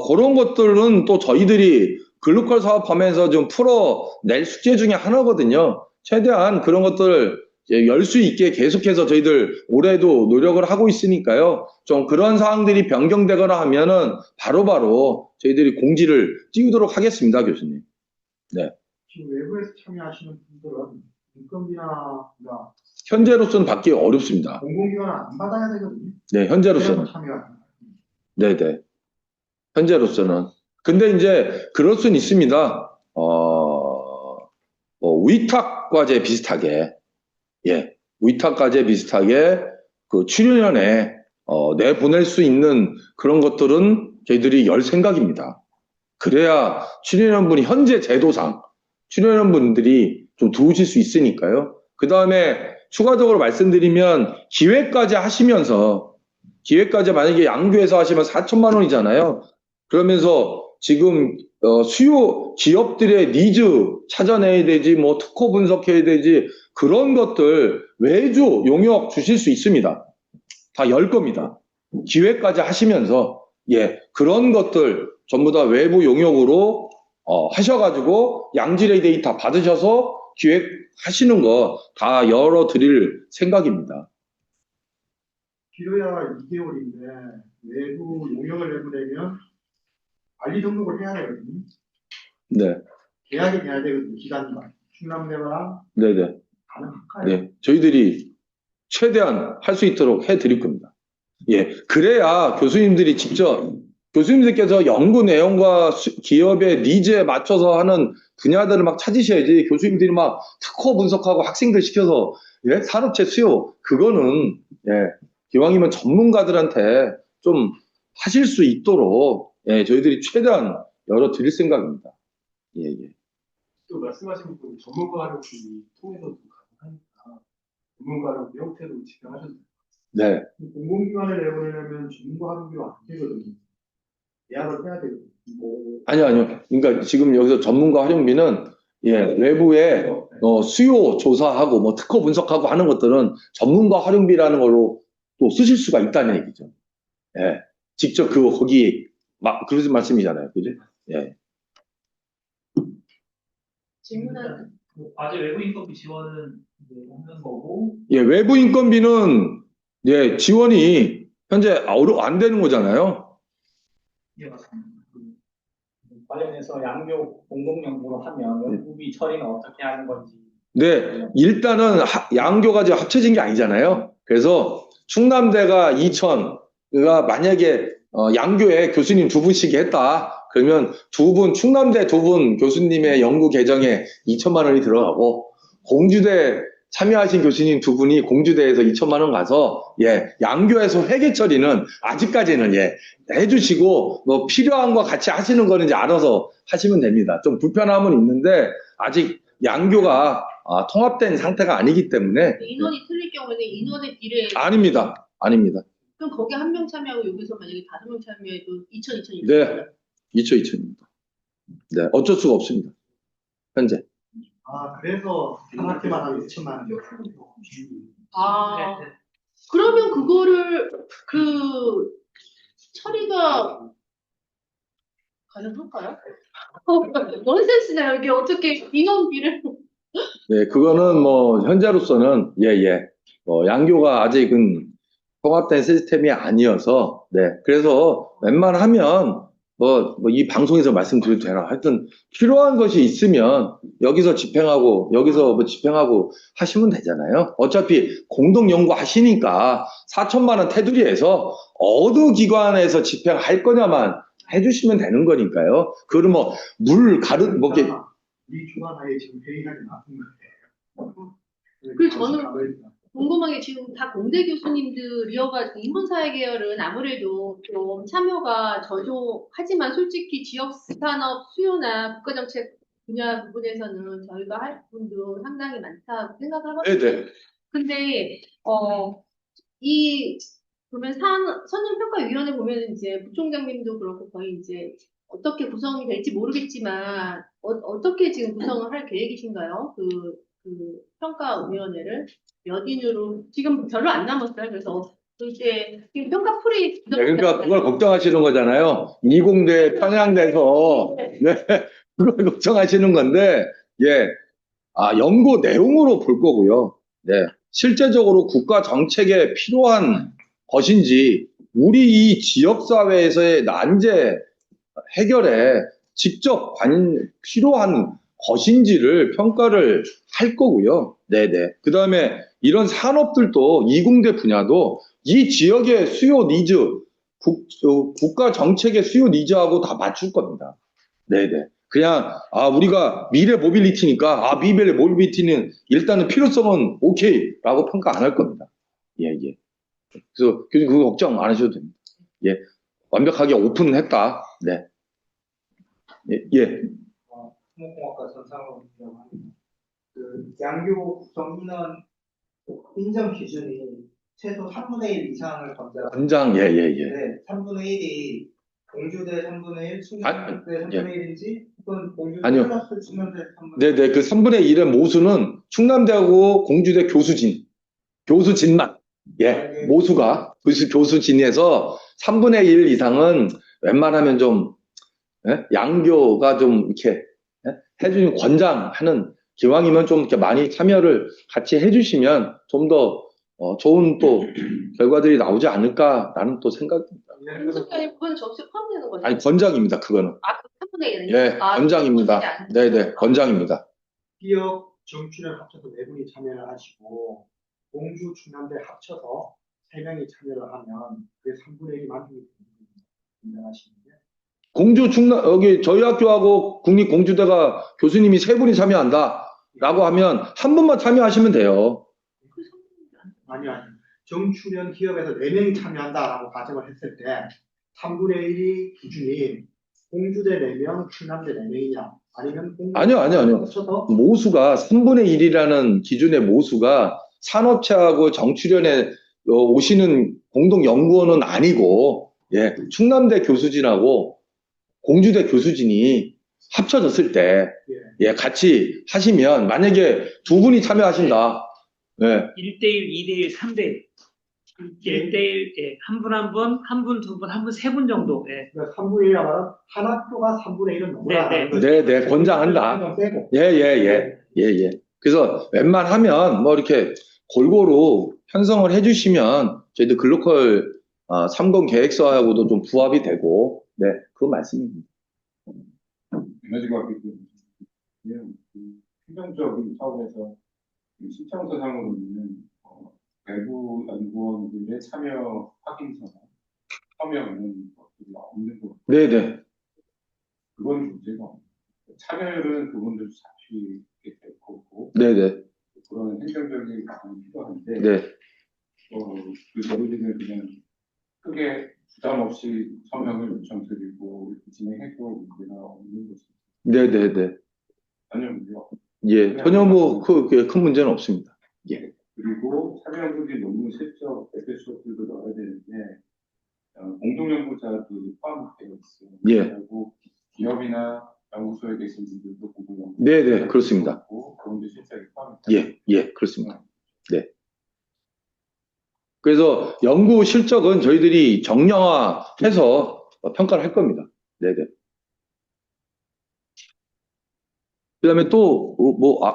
그런 것들은 또 저희들이 글로컬 사업하면서 좀 풀어낼 숙제 중에 하나거든요. 최대한 그런 것들을 열 수 있게 계속해서 저희들 올해도 노력을 하고 있으니까요. 좀 그런 사항들이 변경되거나 하면은 바로바로 저희들이 공지를 띄우도록 하겠습니다, 교수님. 네. 지금 외부에서 참여하시는 분들은 인건비나 현재로서는 받기 어렵습니다. 공공기관은 안 받아야 되거든요. 네, 현재로서는. 네네. 현재로서는. 근데 이제 그럴 수는 있습니다. 위탁과제 비슷하게, 위탁과제 비슷하게 그 출연연에 내보낼 수 있는 그런 것들은 저희들이 열 생각입니다. 그래야 출연연분이 현재 제도상 출연연분들이 좀 도우실 수 있으니까요. 그 다음에 추가적으로 말씀드리면 기획까지 하시면서 기획까지 만약에 양교에서 하시면 4천만 원이잖아요. 그러면서 지금 수요 기업들의 니즈 찾아내야 되지 뭐 특허 분석해야 되지 그런 것들 외주 용역 주실 수 있습니다. 다 열 겁니다. 기획까지 하시면서, 예, 그런 것들 전부 다 외부 용역으로 하셔가지고 양질의 데이터 받으셔서 기획하시는 거 다 열어드릴 생각입니다. 길어야 2개월인데 외부 용역을 내보내면 관리 등록을 해야 되거든요. 네, 계약이 돼야 되거든요. 기간과 충남대랑 네네. 가능할까요? 네, 저희들이 최대한 할 수 있도록 해드릴 겁니다. 예, 그래야 교수님들이 직접, 교수님들께서 연구 내용과 기업의 니즈에 맞춰서 하는 분야들을 막 찾으셔야지 교수님들이 막 특허 분석하고 학생들 시켜서, 예, 산업체 수요, 그거는, 예, 기왕이면 전문가들한테 좀 하실 수 있도록, 예, 저희들이 최대한 열어드릴 생각입니다. 예, 예. 또 말씀하신 부분 전문가 활용비 통해서도 가능하니까 전문가 활용비 형태로 집행하셔도 돼요. 네. 공공기관을 내보내려면 전문가 활용비가 안 되거든요. 계약을 해야 되거든요. 아니요. 그러니까 지금 여기서 전문가 활용비는, 예, 외부에 수요 조사하고 뭐 특허 분석하고 하는 것들은 전문가 활용비라는 걸로 또 쓰실 수가 있다는 얘기죠. 예. 직접 거기 그러신 말씀이잖아요. 그죠? 예. 질문한 과제 외부 인건비 지원은 이제 없는 거고, 예, 외부 인건비는, 예, 지원이 현재 안 되는 거잖아요. 예, 맞습니다. 관련해서 양교 공동연구로 하면 연구비 처리는 어떻게 하는 건지. 네, 일단은 양교가 지금 합쳐진 게 아니잖아요. 그래서 충남대가 2,000가 만약에 양교에 교수님 2분씩 했다. 그러면 충남대 2분 교수님의 연구 계정에 2천만 원이 들어가고, 공주대 참여하신 교수님 2분이 공주대에서 2천만 원 가서, 예, 양교에서 회계 처리는 아직까지는, 예, 해주시고, 뭐 필요한 거 같이 하시는 거는 이제 알아서 하시면 됩니다. 좀 불편함은 있는데 아직 양교가 통합된 상태가 아니기 때문에. 인원이 틀릴 경우에는 인원의 비례 아닙니다. 그럼 거기 한 명 참여하고 여기서 만약에 5명 참여해도 2천 네, 2,000입니다. 네, 어쩔 수가 없습니다. 현재. 그래서 정확히만 하면 2천만 원. 아, 그러면 그거를 처리가 가능할까요? 넌센스잖아요. 이게 어떻게 인원비를 네, 그거는 뭐 현재로서는, 예, 양교가 아직은 통합된 시스템이 아니어서, 네, 그래서 웬만하면 이 방송에서 말씀드려도 되나? 하여튼 필요한 것이 있으면 여기서 집행하고 여기서 집행하고 하시면 되잖아요. 어차피 공동 연구 하시니까 4천만 원 테두리에서 어느 기관에서 집행할 거냐만 해주시면 되는 거니까요. 그걸 우리 주관하에 지금 회의하지 않은 거예요. 그리고 저는 궁금한 게 지금 다 공대 교수님들이어가지고 인문사회 계열은 아무래도 좀 참여가 저조하지만 솔직히 지역산업 수요나 국가정책 분야 부분에서는 저희가 할 부분도 상당히 많다고 생각하거든요. 네네. 근데 그러면 선정평가위원회 보면 이제 부총장님도 그렇고 거의 이제 어떻게 구성이 될지 모르겠지만 어떻게 지금 구성을 할 계획이신가요? 그 평가위원회를 몇 인으로 지금 별로 안 남았어요. 그래서 그때 지금 평가풀이 네, 그러니까 그걸 걱정하시는 거잖아요. 이공대 편향돼서, 네, 그걸 걱정하시는 건데, 예, 연구 내용으로 볼 거고요. 네, 실제적으로 국가 정책에 필요한 것인지, 우리 이 지역사회에서의 난제 해결에 직접 필요한 것인지를 평가를 할 거고요. 네네. 그 다음에 이런 산업들도 이공대 분야도 이 지역의 수요 니즈, 국가 정책의 수요 니즈하고 다 맞출 겁니다. 네네. 그냥, 우리가 미래 모빌리티니까, 미래 모빌리티는 일단은 필요성은 오케이 라고 평가 안 할 겁니다. 예. 그래서 교수님 그거 걱정 안 하셔도 됩니다. 예. 완벽하게 오픈을 했다. 네. 예.土木工学과 전상으로 합니다. 양교 구성 인원 인정 기준이 최소 3분의 1 이상을 권장, 예. 네, 3분의 1이 공주대 3분의 1, 충남대 3분의 1인지 혹은 공주대 아니요. 플러스 충남대 3분의 1. 네네. 그 3분의 1의 모수는 충남대하고 공주대 교수진만. 예, 모수가 교수 진에서 3분의 1 이상은 웬만하면 좀 양교가 좀 이렇게 해주는 권장하는 기왕이면 좀 이렇게 많이 참여를 같이 해주시면 좀 더 좋은 또 결과들이 나오지 않을까라는 또 생각입니다. 공수처에 그건 접수 포함되는 거죠? 아니 권장입니다. 그거는 아, 그 3분의 1은? 예 권장입니다. 네네 권장입니다. 기업 정출연 합쳐서 4분이 참여를 하시고 공주 충남대 합쳐서 3명이 참여를 하면 그게 3분의 1이 만족이 되는 겁니다. 인정하시는데 공주 충남 여기 저희 학교하고 국립공주대가 교수님이 3분이 참여한다라고 하면 한 분만 참여하시면 돼요. 아니요. 정출연 기업에서 4명이 참여한다라고 가정을 했을 때 3분의 1이 기준이 공주대 4명, 충남대 4명이냐 아니면 공주 아니요. 합쳐서 모수가 3분의 1이라는 기준의 모수가 산업체하고 정출연에 오시는 공동 연구원은 아니고 예, 충남대 교수진하고 공주대 교수진이 합쳐졌을 때 예, 같이 하시면 만약에 2분이 참여하신다. 예. 1대1, 2대1, 3대1. 1대1, 예, 한 분 한 분, 한 분 두 분, 한 분 세 분 정도. 예. 그러니까 3분의 1이라 말은 한 학교가 3분의 1은 넘어라는 거죠. 네, 권장한다. 빼고. 예. 그래서 웬만하면 뭐 이렇게 골고루 편성을 해주시면 저희들 글로컬 30 계획서하고도 좀 부합이 되고, 네, 그 말씀입니다. 에너지가 행정적인 차원에서 신청서상으로는 외부 연구원들의 참여 확인서나 서명은 없는 것 같아요. 네네. 그건 문제가 없어요. 참여율은 그분들 잡히게 될 거고 네네. 그런 행정적인 과정이 필요한데 네. 그 저희들은 그냥 크게 부담 없이 서명을 요청드리고 이렇게 진행해도 문제가 없는 거죠. 네네네. 전혀 문제가 없어요. 예, 전혀 뭐 큰 문제는 없습니다. 예. 그리고 참여연구비 논문 실적 대표 수업들도 넣어야 되는데 공동연구자도 포함되어 있어요. 예. 그리고 기업이나 연구소에 계신 분들도 공동연구자. 네네, 그렇습니다. 그런데 실적이 포함되어 예, 그렇습니다. 네. 그래서 연구 실적은 저희들이 정량화해서 평가를 할 겁니다. 네네. 그 다음에 또,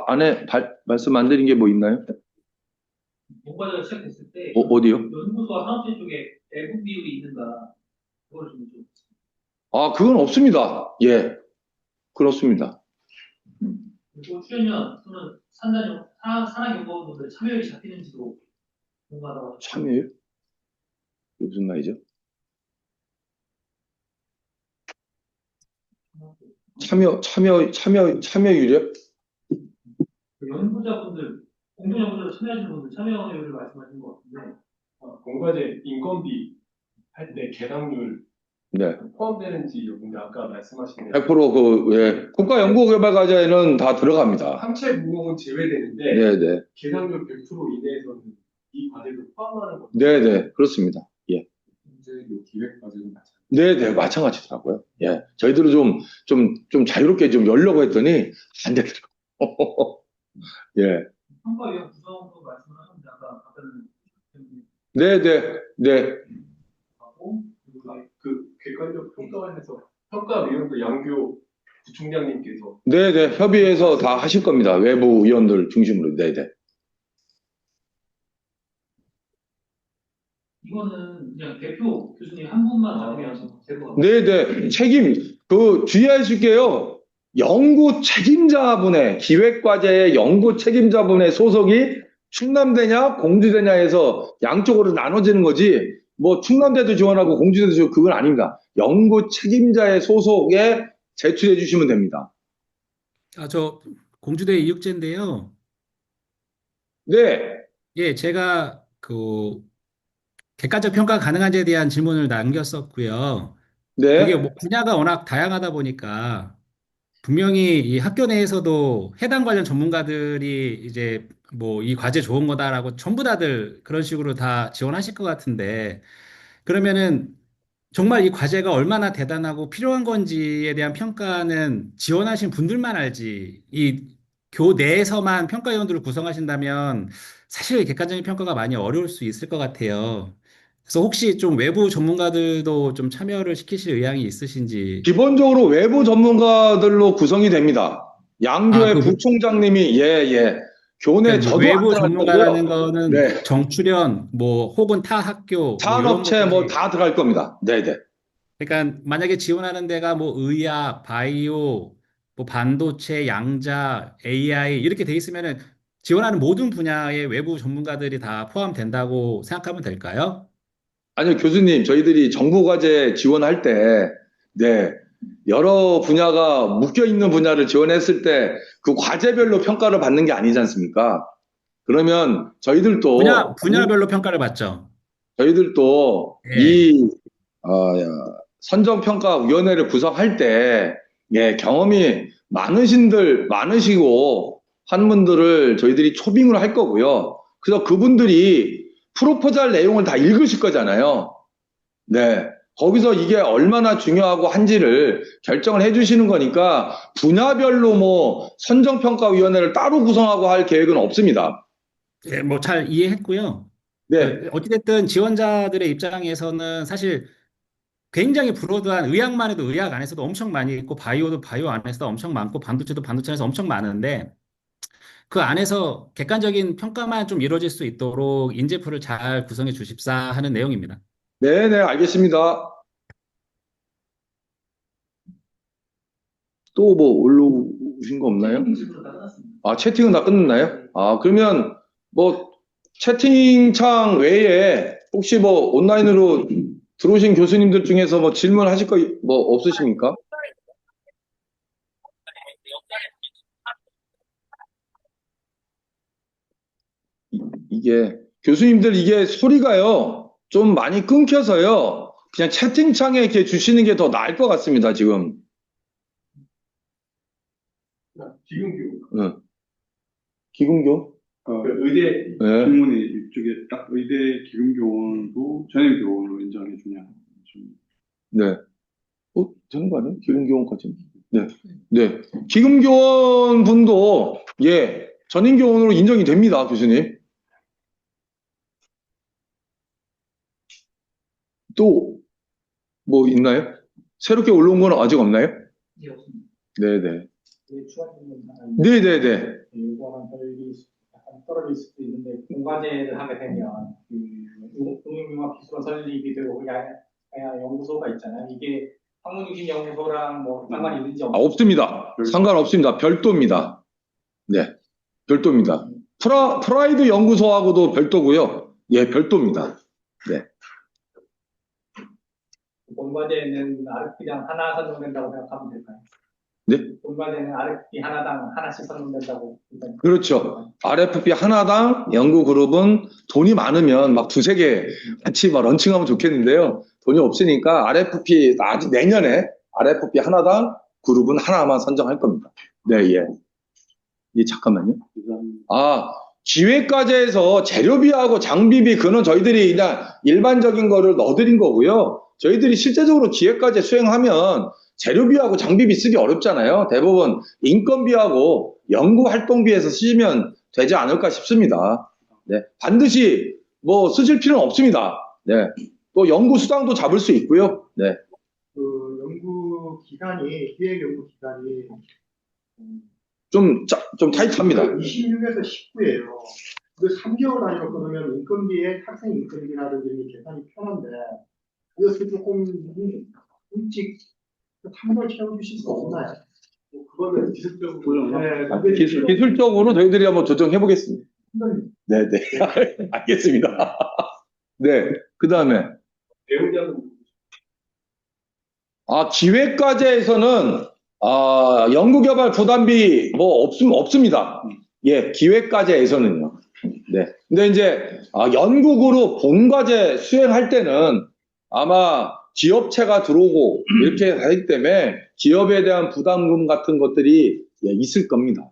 안에 말씀 안 드린 게 뭐 있나요? 본과제가 시작됐을 때 어디요? 연구소와 산업체 쪽에 배분 비율이 있는가 그걸 좀 그건 없습니다. 예. 그렇습니다. 그리고 출연료 또는 산학연구원분들 참여율이 잡히는지도 궁금하다고. 참여율? 이게 무슨 말이죠? 참여율이요? 그 연구자분들 공동연구자로 참여하시는 분들 참여율을 말씀하시는 것 같은데 공과제 인건비 할 때 개당률 네. 포함되는지 근데 아까 말씀하신 100% 예. 국가연구개발과제에는 다 들어갑니다. 항체 무공은 제외되는데 네네. 개당률 100% 이내에서는 이 과제도 포함하는 거죠. 네네. 그렇습니다. 예. 현재 이 기획 과제도 마찬가지. 네네. 마찬가지더라고요. 예. 저희들은 좀 자유롭게 좀 열려고 했더니 안 되더라고요. 예. 평가위원 구성도 말씀을 하는데 아까 네네. 네. 하고 그 객관적 평가원에서 평가위원도 양교 부총장님께서 네네. 협의해서 다 하실 겁니다. 외부 위원들 중심으로. 네네. 이거는 그냥 대표 교수님 한 분만 나오면 될 것 같아요. 네네. 주의해 줄게요. 연구 책임자분의, 기획과제의 연구 책임자분의 소속이 충남대냐, 공주대냐 해서 양쪽으로 나눠지는 거지, 뭐, 충남대도 지원하고 공주대도 지원, 그건 아닙니다. 연구 책임자의 소속에 제출해 주시면 됩니다. 저 공주대 이육재인데요. 네. 예, 제가 객관적 평가 가능한지에 대한 질문을 남겼었고요. 그게 네. 뭐 분야가 워낙 다양하다 보니까 분명히 이 학교 내에서도 해당 관련 전문가들이 이제 뭐 이 과제 좋은 거다라고 전부 다들 그런 식으로 다 지원하실 것 같은데 그러면은 정말 이 과제가 얼마나 대단하고 필요한 건지에 대한 평가는 지원하신 분들만 알지 이 교 내에서만 평가위원들을 구성하신다면 사실 객관적인 평가가 많이 어려울 수 있을 것 같아요. 그래서 혹시 좀 외부 전문가들도 좀 참여를 시키실 의향이 있으신지. 기본적으로 외부 전문가들로 구성이 됩니다. 아, 양교회 그 부총장님이 교내 그러니까 뭐 저도 외부 안장할 거고요. 전문가라는 거는 네, 정출연 뭐 혹은 타 학교 뭐 이런 산업체 뭐 것들이 다 들어갈 겁니다. 네네. 그러니까 만약에 지원하는 데가 뭐 의학, 바이오, 뭐 반도체, 양자, AI 이렇게 돼 있으면은 지원하는 모든 분야의 외부 전문가들이 다 포함된다고 생각하면 될까요? 아니요, 교수님, 저희들이 정보과제 지원할 때, 네, 여러 분야가 묶여 있는 분야를 지원했을 때 그 과제별로 평가를 받는 게 아니지 않습니까? 그러면 분야별로 평가를 받죠. 저희들도 예. 어, 선정평가위원회를 구성할 때, 경험이 많으시고 한 분들을 저희들이 초빙을 할 거고요. 그래서 그분들이 프로포잘 내용을 다 읽으실 거잖아요. 네. 거기서 이게 얼마나 중요하고 한지를 결정을 해주시는 거니까 분야별로 뭐 선정평가위원회를 따로 구성하고 할 계획은 없습니다. 예, 뭐 잘 이해했고요. 네. 어찌됐든 지원자들의 입장에서는 사실 굉장히 브로드한 의학만 해도 의학 안에서도 엄청 많이 있고 바이오도 바이오 안에서도 엄청 많고 반도체도 반도체 안에서 엄청 많은데 그 안에서 객관적인 평가만 좀 이루어질 수 있도록 인재풀을 잘 구성해 주십사 하는 내용입니다. 네네, 알겠습니다. 또 뭐 올라오신 거 없나요? 아, 채팅은 다 끝났나요? 아, 그러면 뭐 채팅창 외에 혹시 뭐 온라인으로 들어오신 교수님들 중에서 뭐 질문하실 거 뭐 없으십니까? 이게 교수님들 이게 소리가요 좀 많이 끊겨서요 그냥 채팅창에 이렇게 주시는 게 더 나을 것 같습니다 지금. 기금교. 응. 기금교? 의대 네. 질문이 이쪽에 딱 의대 기금교원도 전형 교원으로 인정해 주냐. 네. 되는 거 아니에요? 기금교원까지. 네. 네. 기금교원 분도 전인교원으로 인정이 됩니다 교수님. 또 뭐 있나요? 새롭게 올라온 건 아직 없나요? 예, 없습니다. 네네. 추가 질문 하나 네네네. 이거랑 약간 떨어질 수도 있는데 공과제를 하게 되면 그 응용융합 기술 설립이 되고 연구소가 있잖아요. 이게 학문중심 연구소랑 뭐 상관이 있는지 없습니다. 상관없습니다. 별도입니다. 네. 별도입니다. 프라이드 연구소하고도 별도고요. 예, 별도입니다. 네. 본과제는 RFP당 하나 선정된다고 생각하면 될까요? 네? 본과제는 RFP 하나당 하나씩 선정된다고. 그렇죠. RFP 하나당 연구 그룹은 돈이 많으면 막 두세 개 같이 막 런칭하면 좋겠는데요. 돈이 없으니까 RFP 아직 내년에 RFP 하나당 그룹은 하나만 선정할 겁니다. 네, 예. 잠깐만요. 기획과제에서 재료비하고 장비비 그는 저희들이 그냥 일반적인 거를 넣어드린 거고요. 저희들이 실제적으로 기획과제 수행하면 재료비하고 장비비 쓰기 어렵잖아요. 대부분 인건비하고 연구활동비에서 쓰시면 되지 않을까 싶습니다. 네, 반드시 뭐 쓰실 필요는 없습니다. 네, 또 연구수당도 잡을 수 있고요. 네. 그 연구 기간이 기획 연구 기간이 좀 타이트합니다. 26에서 19예요. 그 3개월 단위로 끊으면 인건비에 학생 인건비라든지 계산이 편한데 그것을 조금 일찍 3개월 채워주실 수 없나요? 그거는 기술적으로 기술적으로 저희들이 한번 조정해 보겠습니다. 네네. 알겠습니다. 네. 그 다음에 기획과제에서는 연구개발 부담비 뭐 없습니다. 예, 기획과제에서는요. 네. 근데 이제 연구그룹 본과제 수행할 때는 아마 기업체가 들어오고 이렇게 하기 때문에 기업에 대한 부담금 같은 것들이 있을 겁니다.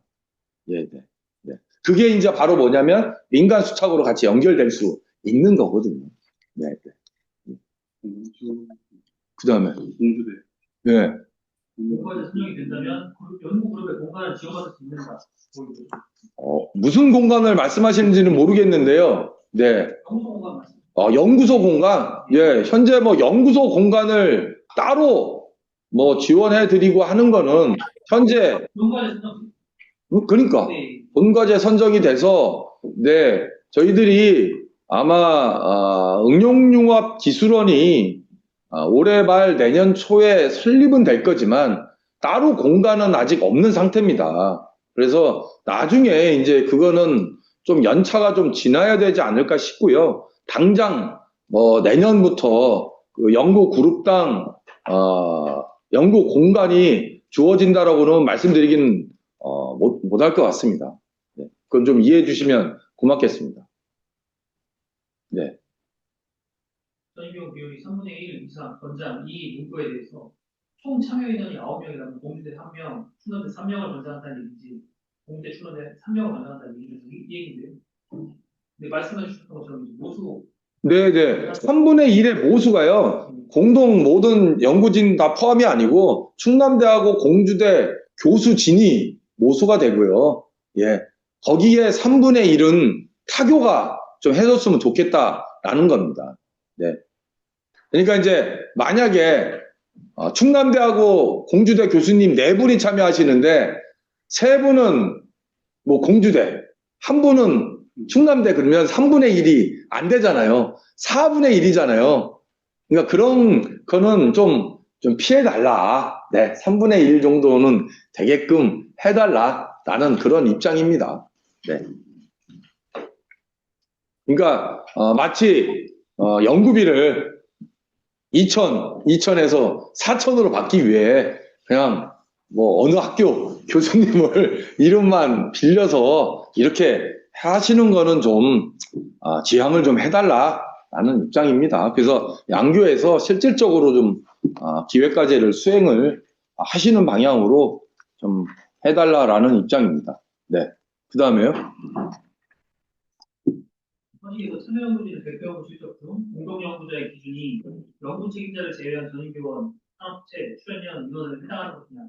예, 네. 네. 그게 이제 바로 뭐냐면 민간 수탁으로 같이 연결될 수 있는 거거든요. 네. 네. 그 다음에 공주대. 네. 공과제 선정이 된다면 연구 그룹의 공간을 지원받을 수 있는가? 무슨 공간을 말씀하시는지는 모르겠는데요. 네. 연구소 공간 말씀. 연구소 공간. 예, 현재 뭐 연구소 공간을 따로 뭐 지원해 드리고 하는 거는 현재 공과제 선정. 그러니까 네. 본과제 선정이 돼서 네, 저희들이 아마 응용융합 기술원이 올해 말 내년 초에 설립은 될 거지만 따로 공간은 아직 없는 상태입니다. 그래서 나중에 이제 그거는 좀 연차가 좀 지나야 되지 않을까 싶고요. 당장 뭐 내년부터 그 연구 그룹당 연구 공간이 주어진다라고는 말씀드리긴 못할 것 같습니다. 네, 그건 좀 이해해 주시면 고맙겠습니다. 네. 전입비용 비율이 3분의 1 이상 권장 이 문구에 대해서 총 참여 인원이 9명이라면 공대 1명, 충남대 3명을 권장한다는 얘기지 공대 충남대 3명을 권장한다는 이 얘기인데요. 근데 말씀해 주셨던 것처럼 모수 네네. 3분의 1의 모수가요. 공동 모든 연구진 다 포함이 아니고 충남대하고 공주대 교수진이 모수가 되고요. 예. 거기에 3분의 1은 타교가 좀 해줬으면 좋겠다라는 겁니다. 네. 그러니까 이제 만약에 충남대하고 공주대 교수님 4분이 참여하시는데 3분은 뭐 공주대, 1분은 충남대 그러면 3분의 1이 안 되잖아요. 4분의 1이잖아요. 그러니까 그런 거는 좀 피해달라. 네, 3분의 1 정도는 되게끔 해달라라는 그런 입장입니다. 네. 그러니까 마치 연구비를 2천에서 4천으로 받기 위해 그냥 뭐 어느 학교 교수님을 이름만 빌려서 이렇게 하시는 거는 좀 지양을 좀 해달라라는 입장입니다. 그래서 양교에서 실질적으로 좀 기획과제를 수행을 하시는 방향으로 좀 해달라라는 입장입니다. 네. 그 다음에요. 선임에서 참여연구진의 대표연구 실적 등 공동연구자의 기준이 연구 책임자를 제외한 전임교원, 산업체, 출연연, 인원을 해당하는 것이냐?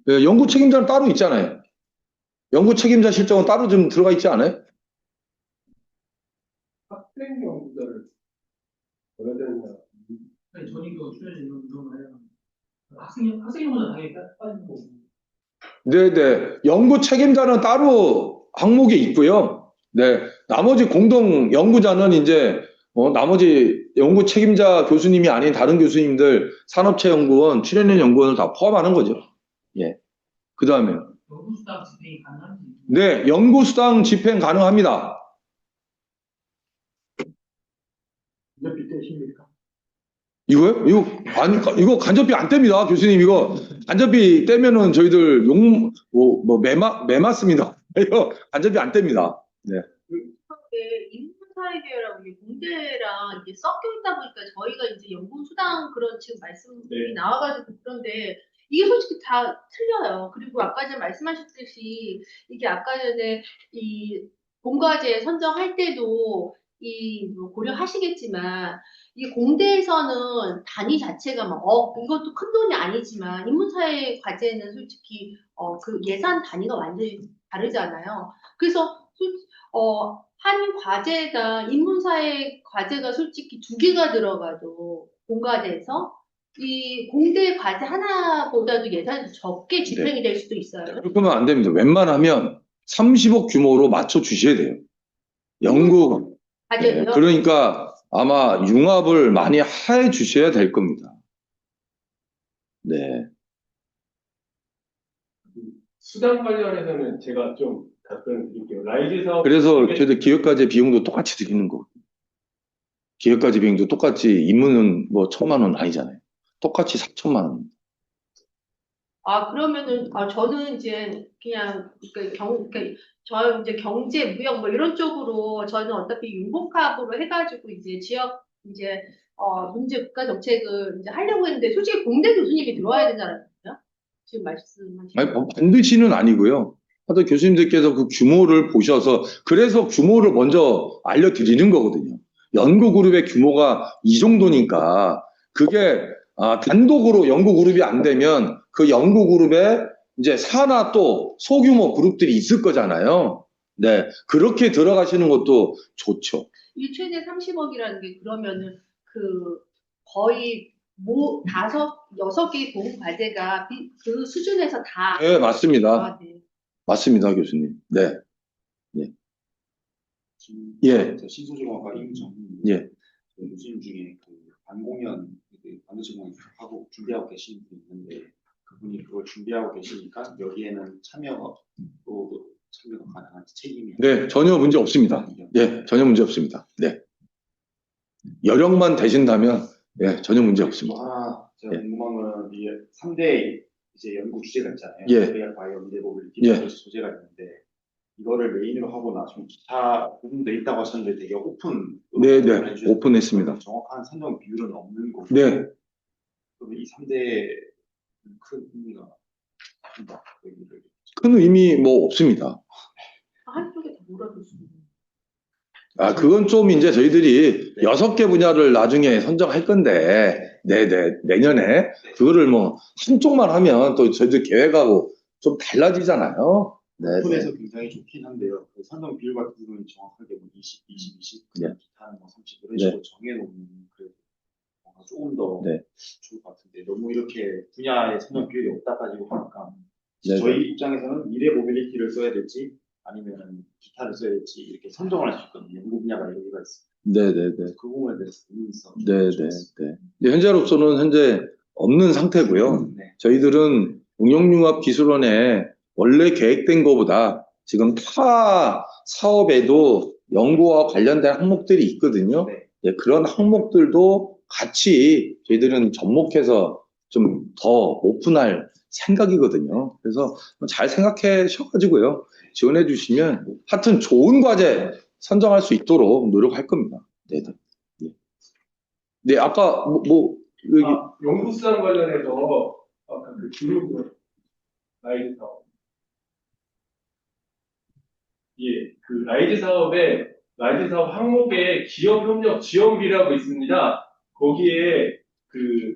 네, 연구 책임자는 따로 있잖아요. 연구 책임자 실적은 따로 좀 들어가 있지 않아요? 학생 연구자를 원해야 되느냐? 아니, 전임교원, 출연연, 인원을 해야 학생 연구자는 당연히 빠지는 거고. 네네. 연구 책임자는 따로 항목에 있고요. 네. 나머지 공동 연구자는 이제, 나머지 연구 책임자 교수님이 아닌 다른 교수님들, 산업체 연구원, 출연연 연구원을 다 포함하는 거죠. 예. 그 다음에요. 연구수당 집행이 가능한지? 네. 연구수당 집행 가능합니다. 간접비 떼십니까? 이거요? 이거 간접비 안 뗍니다. 교수님, 이거 간접비 떼면은 저희들 매맞습니다. 이거 간접비 안 뗍니다. 네. 이게 인문사회계열하고 이게 공대랑 이게 섞여 있다 보니까 저희가 이제 연구수당 그런 지금 말씀이 나와가지고 그런데 이게 솔직히 다 틀려요. 그리고 아까 전에 말씀하셨듯이 이게 아까 전에 이 본과제 선정할 때도 뭐 고려하시겠지만 이 공대에서는 단위 자체가 막 이것도 큰 돈이 아니지만 인문사회 과제는 솔직히 그 예산 단위가 완전히 다르잖아요. 그래서 한 과제가 인문사회 과제가 솔직히 2개가 들어가도 본과제에서 이 공대 과제 하나보다도 예산이 적게 집행이 될 수도 있어요. 그렇게 하면 안 됩니다. 웬만하면 30억 규모로 맞춰 주셔야 돼요. 연구. 과제요? 네, 그러니까 아마 융합을 많이 해 주셔야 될 겁니다. 네. 수당 관련해서는 제가 좀 답변 드릴게요. 라이즈 사업. 그래서 저희들 기획과제 비용도 똑같이 드리는 거고. 기획과제 비용도 똑같이 인문은 뭐 1,000만 원 아니잖아요. 똑같이 4천만 원. 그러면은 저는 이제 그냥 저 이제 경제 무역 뭐 이런 쪽으로 저는 어차피 융복합으로 해가지고 이제 지역 이제 문제 국가 정책을 이제 하려고 했는데 솔직히 공대 교수님이 들어와야 되잖아요. 지금 말씀하신. 아니, 반드시는 아니고요. 하여튼 교수님들께서 그 규모를 보셔서 그래서 규모를 먼저 알려드리는 거거든요. 연구그룹의 규모가 이 정도니까 그게 단독으로 연구 그룹이 안 되면 그 연구 그룹에 이제 산하 또 소규모 그룹들이 있을 거잖아요. 네, 그렇게 들어가시는 것도 좋죠. 이 최대 30억이라는 게 그러면은 그 거의 뭐 6개의 보험 과제가 그 수준에서 다. 네, 맞습니다. 아, 네. 맞습니다, 교수님. 네. 예. 신소중학과 임정희. 예. 교수님 중에 그 반공연 반도체공학 하고 준비하고 계신 분이 있는데 그분이 그걸 준비하고 계시니까 여기에는 참여가 가능한 책임이. 네, 전혀 문제 없습니다. 예, 전혀 문제 없습니다. 네. 여력만 되신다면, 예, 전혀 문제 없습니다. 하나 제가 예. 궁금한 거는 이게 3대 이제 연구 주제가 있잖아요. 예. AI, 바이오, 미래 모빌리티 예. 소재가 있는데 이거를 메인으로 하고 나서 기타 부분도 있다고 하셨는데 되게 오픈. 네, 오픈했습니다. 정확한 선정 비율은 없는 거고. 네. 그러면 이 3대 큰 의미가 있다. 큰 의미 뭐 없습니다. 한쪽에 다 몰아둘 수 있는. 그건 좀 이제 저희들이 6개 분야를 나중에 선정할 건데, 내년에. 그거를 뭐, 한쪽만 하면 또 저희들 계획하고 좀 달라지잖아요. 네. 오픈에서 굉장히 좋긴 한데요. 그 선정 비율 같은 경우는 정확하게 뭐 20, 20, 네. 기타는 뭐 30, 이런 식으로 정해놓으면 그래도 뭔가 조금 더 네. 좋을 것 같은데, 너무 이렇게 분야의 선정 비율이 없다 가지고 하니까, 네. 저희 입장에서는 미래 모빌리티를 써야 될지, 아니면 기타를 써야 될지, 이렇게 선정을 할 수 있거든요. 연구 분야가 여기가 있어요. 네네네. 그 부분에 대해서 고민이 있어서. 네네네. 현재로서는 현재 없는 상태고요. 네. 저희들은 응용융합기술원에 원래 계획된 것보다 지금 타 사업에도 연구와 관련된 항목들이 있거든요. 네. 예, 그런 항목들도 같이 저희들은 접목해서 좀 더 오픈할 생각이거든요. 그래서 잘 생각하셔가지고요. 지원해 주시면 하여튼 좋은 과제 선정할 수 있도록 노력할 겁니다. 네네. 예. 네, 아까 여기 연구수당 관련해서 아까 그 기록 라이즈 사업. 예, 그 라이즈 사업 항목에 기업협력 지원비라고 있습니다. 거기에 그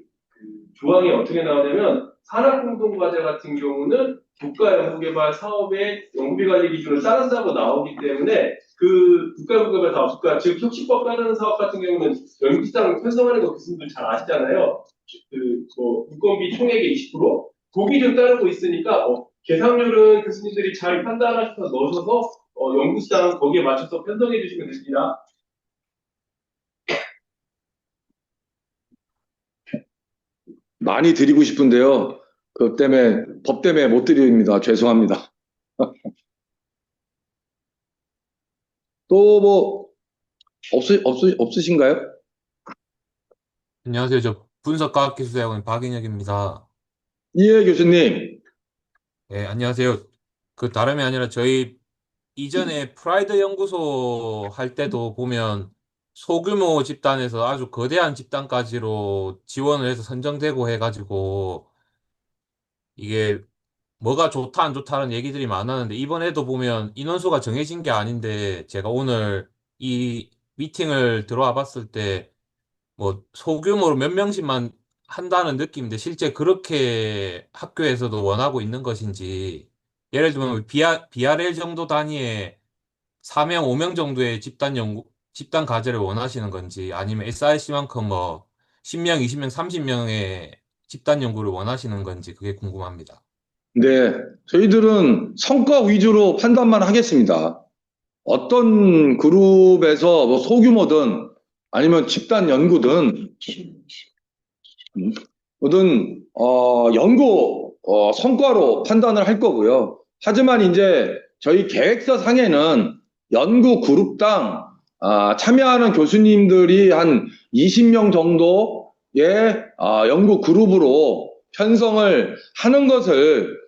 조항이 어떻게 나오냐면 산학공동과제 같은 경우는 국가연구개발 사업의 연구비 관리 기준을 따른다고 나오기 때문에 그 국가연구개발 사업, 즉 혁신법 따르는 사업 같은 경우는 연구수당 편성하는 거 교수님들 잘 아시잖아요. 인건비 총액의 20%? 그 기준 따르고 있으니까 계산률은 교수님들이 잘 판단하셔서 넣으셔서 연구수당 거기에 맞춰서 편성해 주시면 됩니다. 많이 드리고 싶은데요. 법 때문에 못 드립니다. 죄송합니다. 또 뭐, 없으신가요? 안녕하세요. 저 분석과학기술대학원 박인혁입니다. 예, 교수님. 네, 안녕하세요. 그 다름이 아니라 저희 이전에 프라이드 연구소 할 때도 보면 소규모 집단에서 아주 거대한 집단까지로 지원을 해서 선정되고 해가지고 이게 뭐가 좋다 안 좋다는 얘기들이 많았는데 이번에도 보면 인원수가 정해진 게 아닌데 제가 오늘 이 미팅을 들어와 봤을 때 뭐 소규모로 몇 명씩만 한다는 느낌인데 실제 그렇게 학교에서도 원하고 있는 것인지 예를 들면 BRL 정도 단위의 4명, 5명 정도의 집단 과제를 원하시는 건지 아니면 SRC만큼 뭐 10명, 20명, 30명의 집단 연구를 원하시는 건지 그게 궁금합니다. 네, 저희들은 성과 위주로 판단만 하겠습니다. 어떤 그룹에서 뭐 소규모든 아니면 집단 연구든 연구 성과로 판단을 할 거고요. 하지만 이제 저희 계획서 상에는 연구 그룹당 참여하는 교수님들이 한 20명 정도의 연구 그룹으로 편성을 하는 것을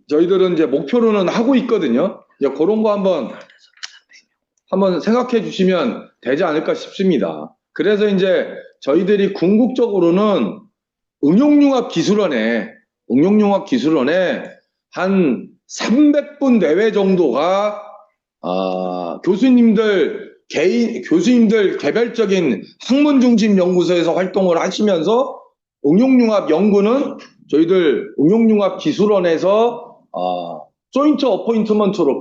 저희들은 이제 목표로는 하고 있거든요. 이제 그런 거 한번 생각해 주시면 되지 않을까 싶습니다. 그래서 이제 저희들이 궁극적으로는 응용융합기술원에 한 300분 내외 정도가 교수님들 개별적인 학문 중심 연구소에서 활동을 하시면서 응용융합 연구는 저희들 응용융합 기술원에서 조인트 어포인트먼트로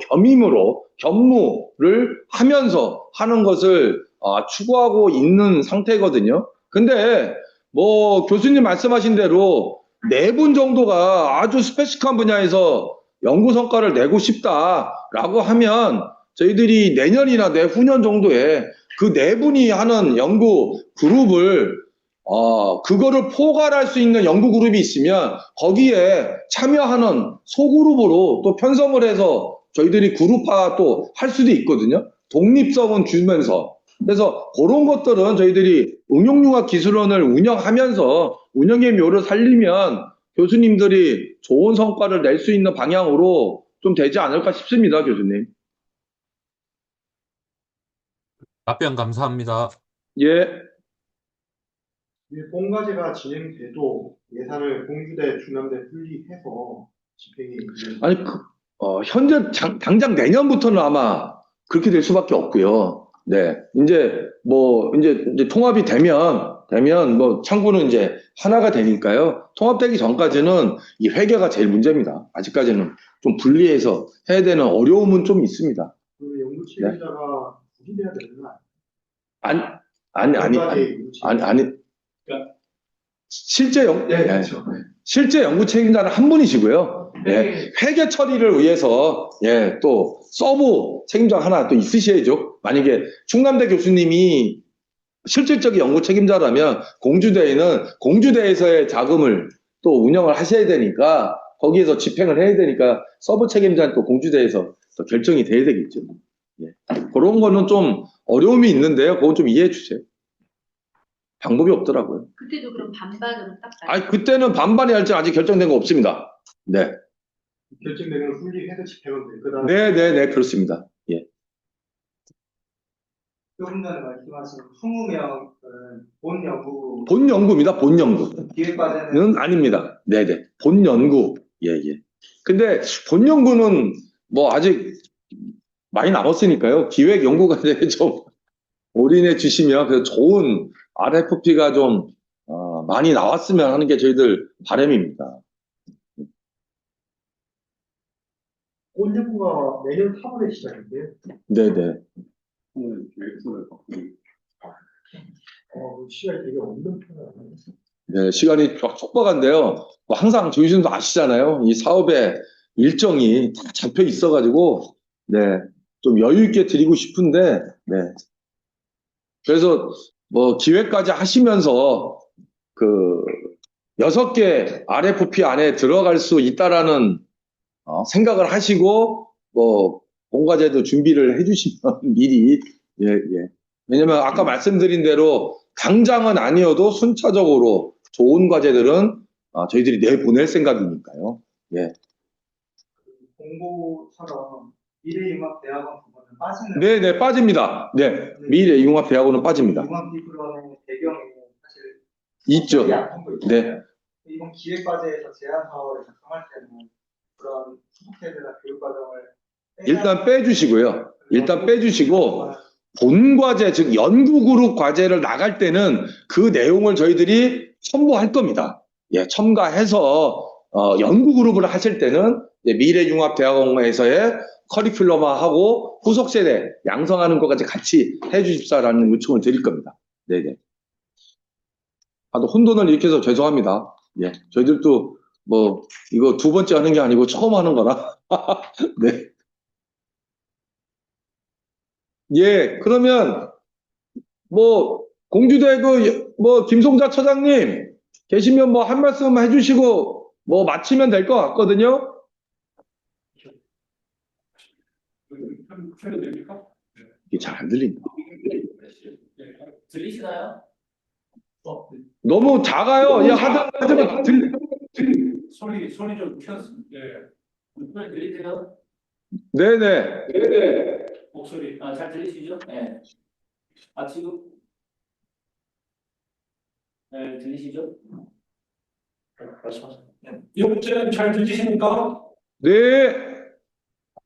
겸무를 하면서 하는 것을 추구하고 있는 상태거든요. 근데 뭐 교수님 말씀하신 대로 4분 정도가 아주 스페시fik한 분야에서 연구 성과를 내고 싶다라고 하면 저희들이 내년이나 내후년 정도에 그 4분이 하는 연구 그룹을 그거를 포괄할 수 있는 연구 그룹이 있으면 거기에 참여하는 소그룹으로 또 편성을 해서 저희들이 그룹화 또 할 수도 있거든요. 독립성은 주면서. 그래서 그런 것들은 저희들이 응용융합 기술원을 운영하면서 운영의 묘를 살리면 교수님들이 좋은 성과를 낼 수 있는 방향으로 좀 되지 않을까 싶습니다, 교수님. 답변 감사합니다. 예. 본과제가 진행돼도 예산을 공주대, 중남대 분리해서 집행이 아니, 현재 당장 내년부터는 아마 그렇게 될 수밖에 없고요. 네. 이제 통합이 되면 뭐 창구는 이제 하나가 되니까요. 통합되기 전까지는 이 회계가 제일 문제입니다. 아직까지는 좀 분리해서 해야 되는 어려움은 좀 있습니다. 그 연구 책임자가 분리돼야 되는 거 아니. 실제 그렇죠. 실제 연구 책임자는 한 분이시고요. 예, 회계 처리를 위해서 또 서브 책임자 하나 또 있으셔야죠. 만약에 충남대 교수님이 실질적인 연구 책임자라면 공주대에는 공주대에서의 자금을 또 운영을 하셔야 되니까 거기에서 집행을 해야 되니까 서브 책임자는 또 공주대에서 또 결정이 돼야 되겠죠. 예. 그런 거는 좀 어려움이 있는데요. 그건 좀 이해해 주세요. 방법이 없더라고요. 그때도 그럼 반반으로 딱 아니, 그때는 반반이 할지 아직 결정된 거 없습니다. 네. 결정된 걸 분리해서 집행은 돼. 그다음에 네, 그렇습니다. 예. 조금 전에 말씀하신 20명은 본 연구 본 연구입니다. 본 연구. 기획과제는 아닙니다. 네네. 본 연구. 예. 근데 본 연구는 뭐 아직 많이 남았으니까요. 기획 연구과제에 좀 올인해 주시면 그래서 좋은 RFP가 좀 많이 나왔으면 하는 게 저희들 바람입니다. 본 연구가 내년 3월에 시작인데요. 네네. 시간이 되게 없는 편이에요. 네, 시간이 촉박한데요. 뭐 항상 저희 교수님도 아시잖아요. 이 사업의 일정이 다 잡혀 있어가지고, 네, 좀 여유 있게 드리고 싶은데, 네. 그래서 뭐 기획까지 하시면서 그 6개 RFP 안에 들어갈 수 있다라는 생각을 하시고 뭐 본과제도 준비를 해주시면 미리 예. 왜냐면 아까 말씀드린 대로 당장은 아니어도 순차적으로 좋은 과제들은 저희들이 내보낼 생각이니까요. 예. 공고처럼 미래융합대학원 부분은 빠지는 네, 빠집니다. 네, 미래융합대학원은 빠집니다. 융합기술원의 배경에 사실 있죠. 네. 이번 기획과제에서 제안 사업을 작성할 때는 그런 수속세대나 교육과정을 일단 빼주시고요. 일단 빼주시고 본과제 즉 연구그룹 과제를 나갈 때는 그 내용을 저희들이 첨부할 겁니다. 예, 첨가해서 연구그룹을 하실 때는 미래융합대학원에서의 커리큘럼화하고 후속세대 양성하는 것까지 같이 해주십사라는 요청을 드릴 겁니다. 네네. 또 혼돈을 일으켜서 죄송합니다. 예, 저희들도 뭐 이거 2번째 하는 게 아니고 처음 하는 거라. 네. 예, 그러면 뭐 공주대 김송자 처장님 계시면 뭐 한 말씀 해주시고 뭐 마치면 될 것 같거든요. 이게 잘 안 들린다. 들리시나요? 너무 작아요. 야, 하지만 소리 좀 켰습니다. 목소리 들리세요? 네네. 목소리 잘 들리시죠? 네. 지금 네, 들리시죠? 말씀하세요. 여보세요, 잘 들리십니까? 네.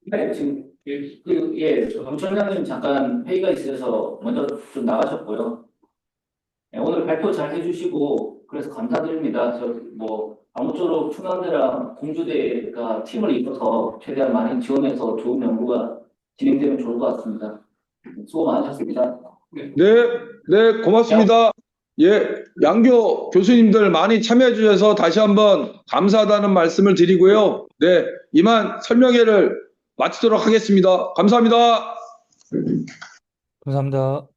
네, 지금 부총장님 잠깐 회의가 있어서 먼저 좀 나가셨고요. 네, 오늘 발표 잘 해주시고 그래서 감사드립니다. 아무쪼록 충남대랑 공주대가 팀을 이뤄서 최대한 많이 지원해서 좋은 연구가 진행되면 좋을 것 같습니다. 수고 많으셨습니다. 네, 고맙습니다. 예, 양교 교수님들 많이 참여해 주셔서 다시 한번 감사하다는 말씀을 드리고요. 네, 이만 설명회를 마치도록 하겠습니다. 감사합니다. 감사합니다.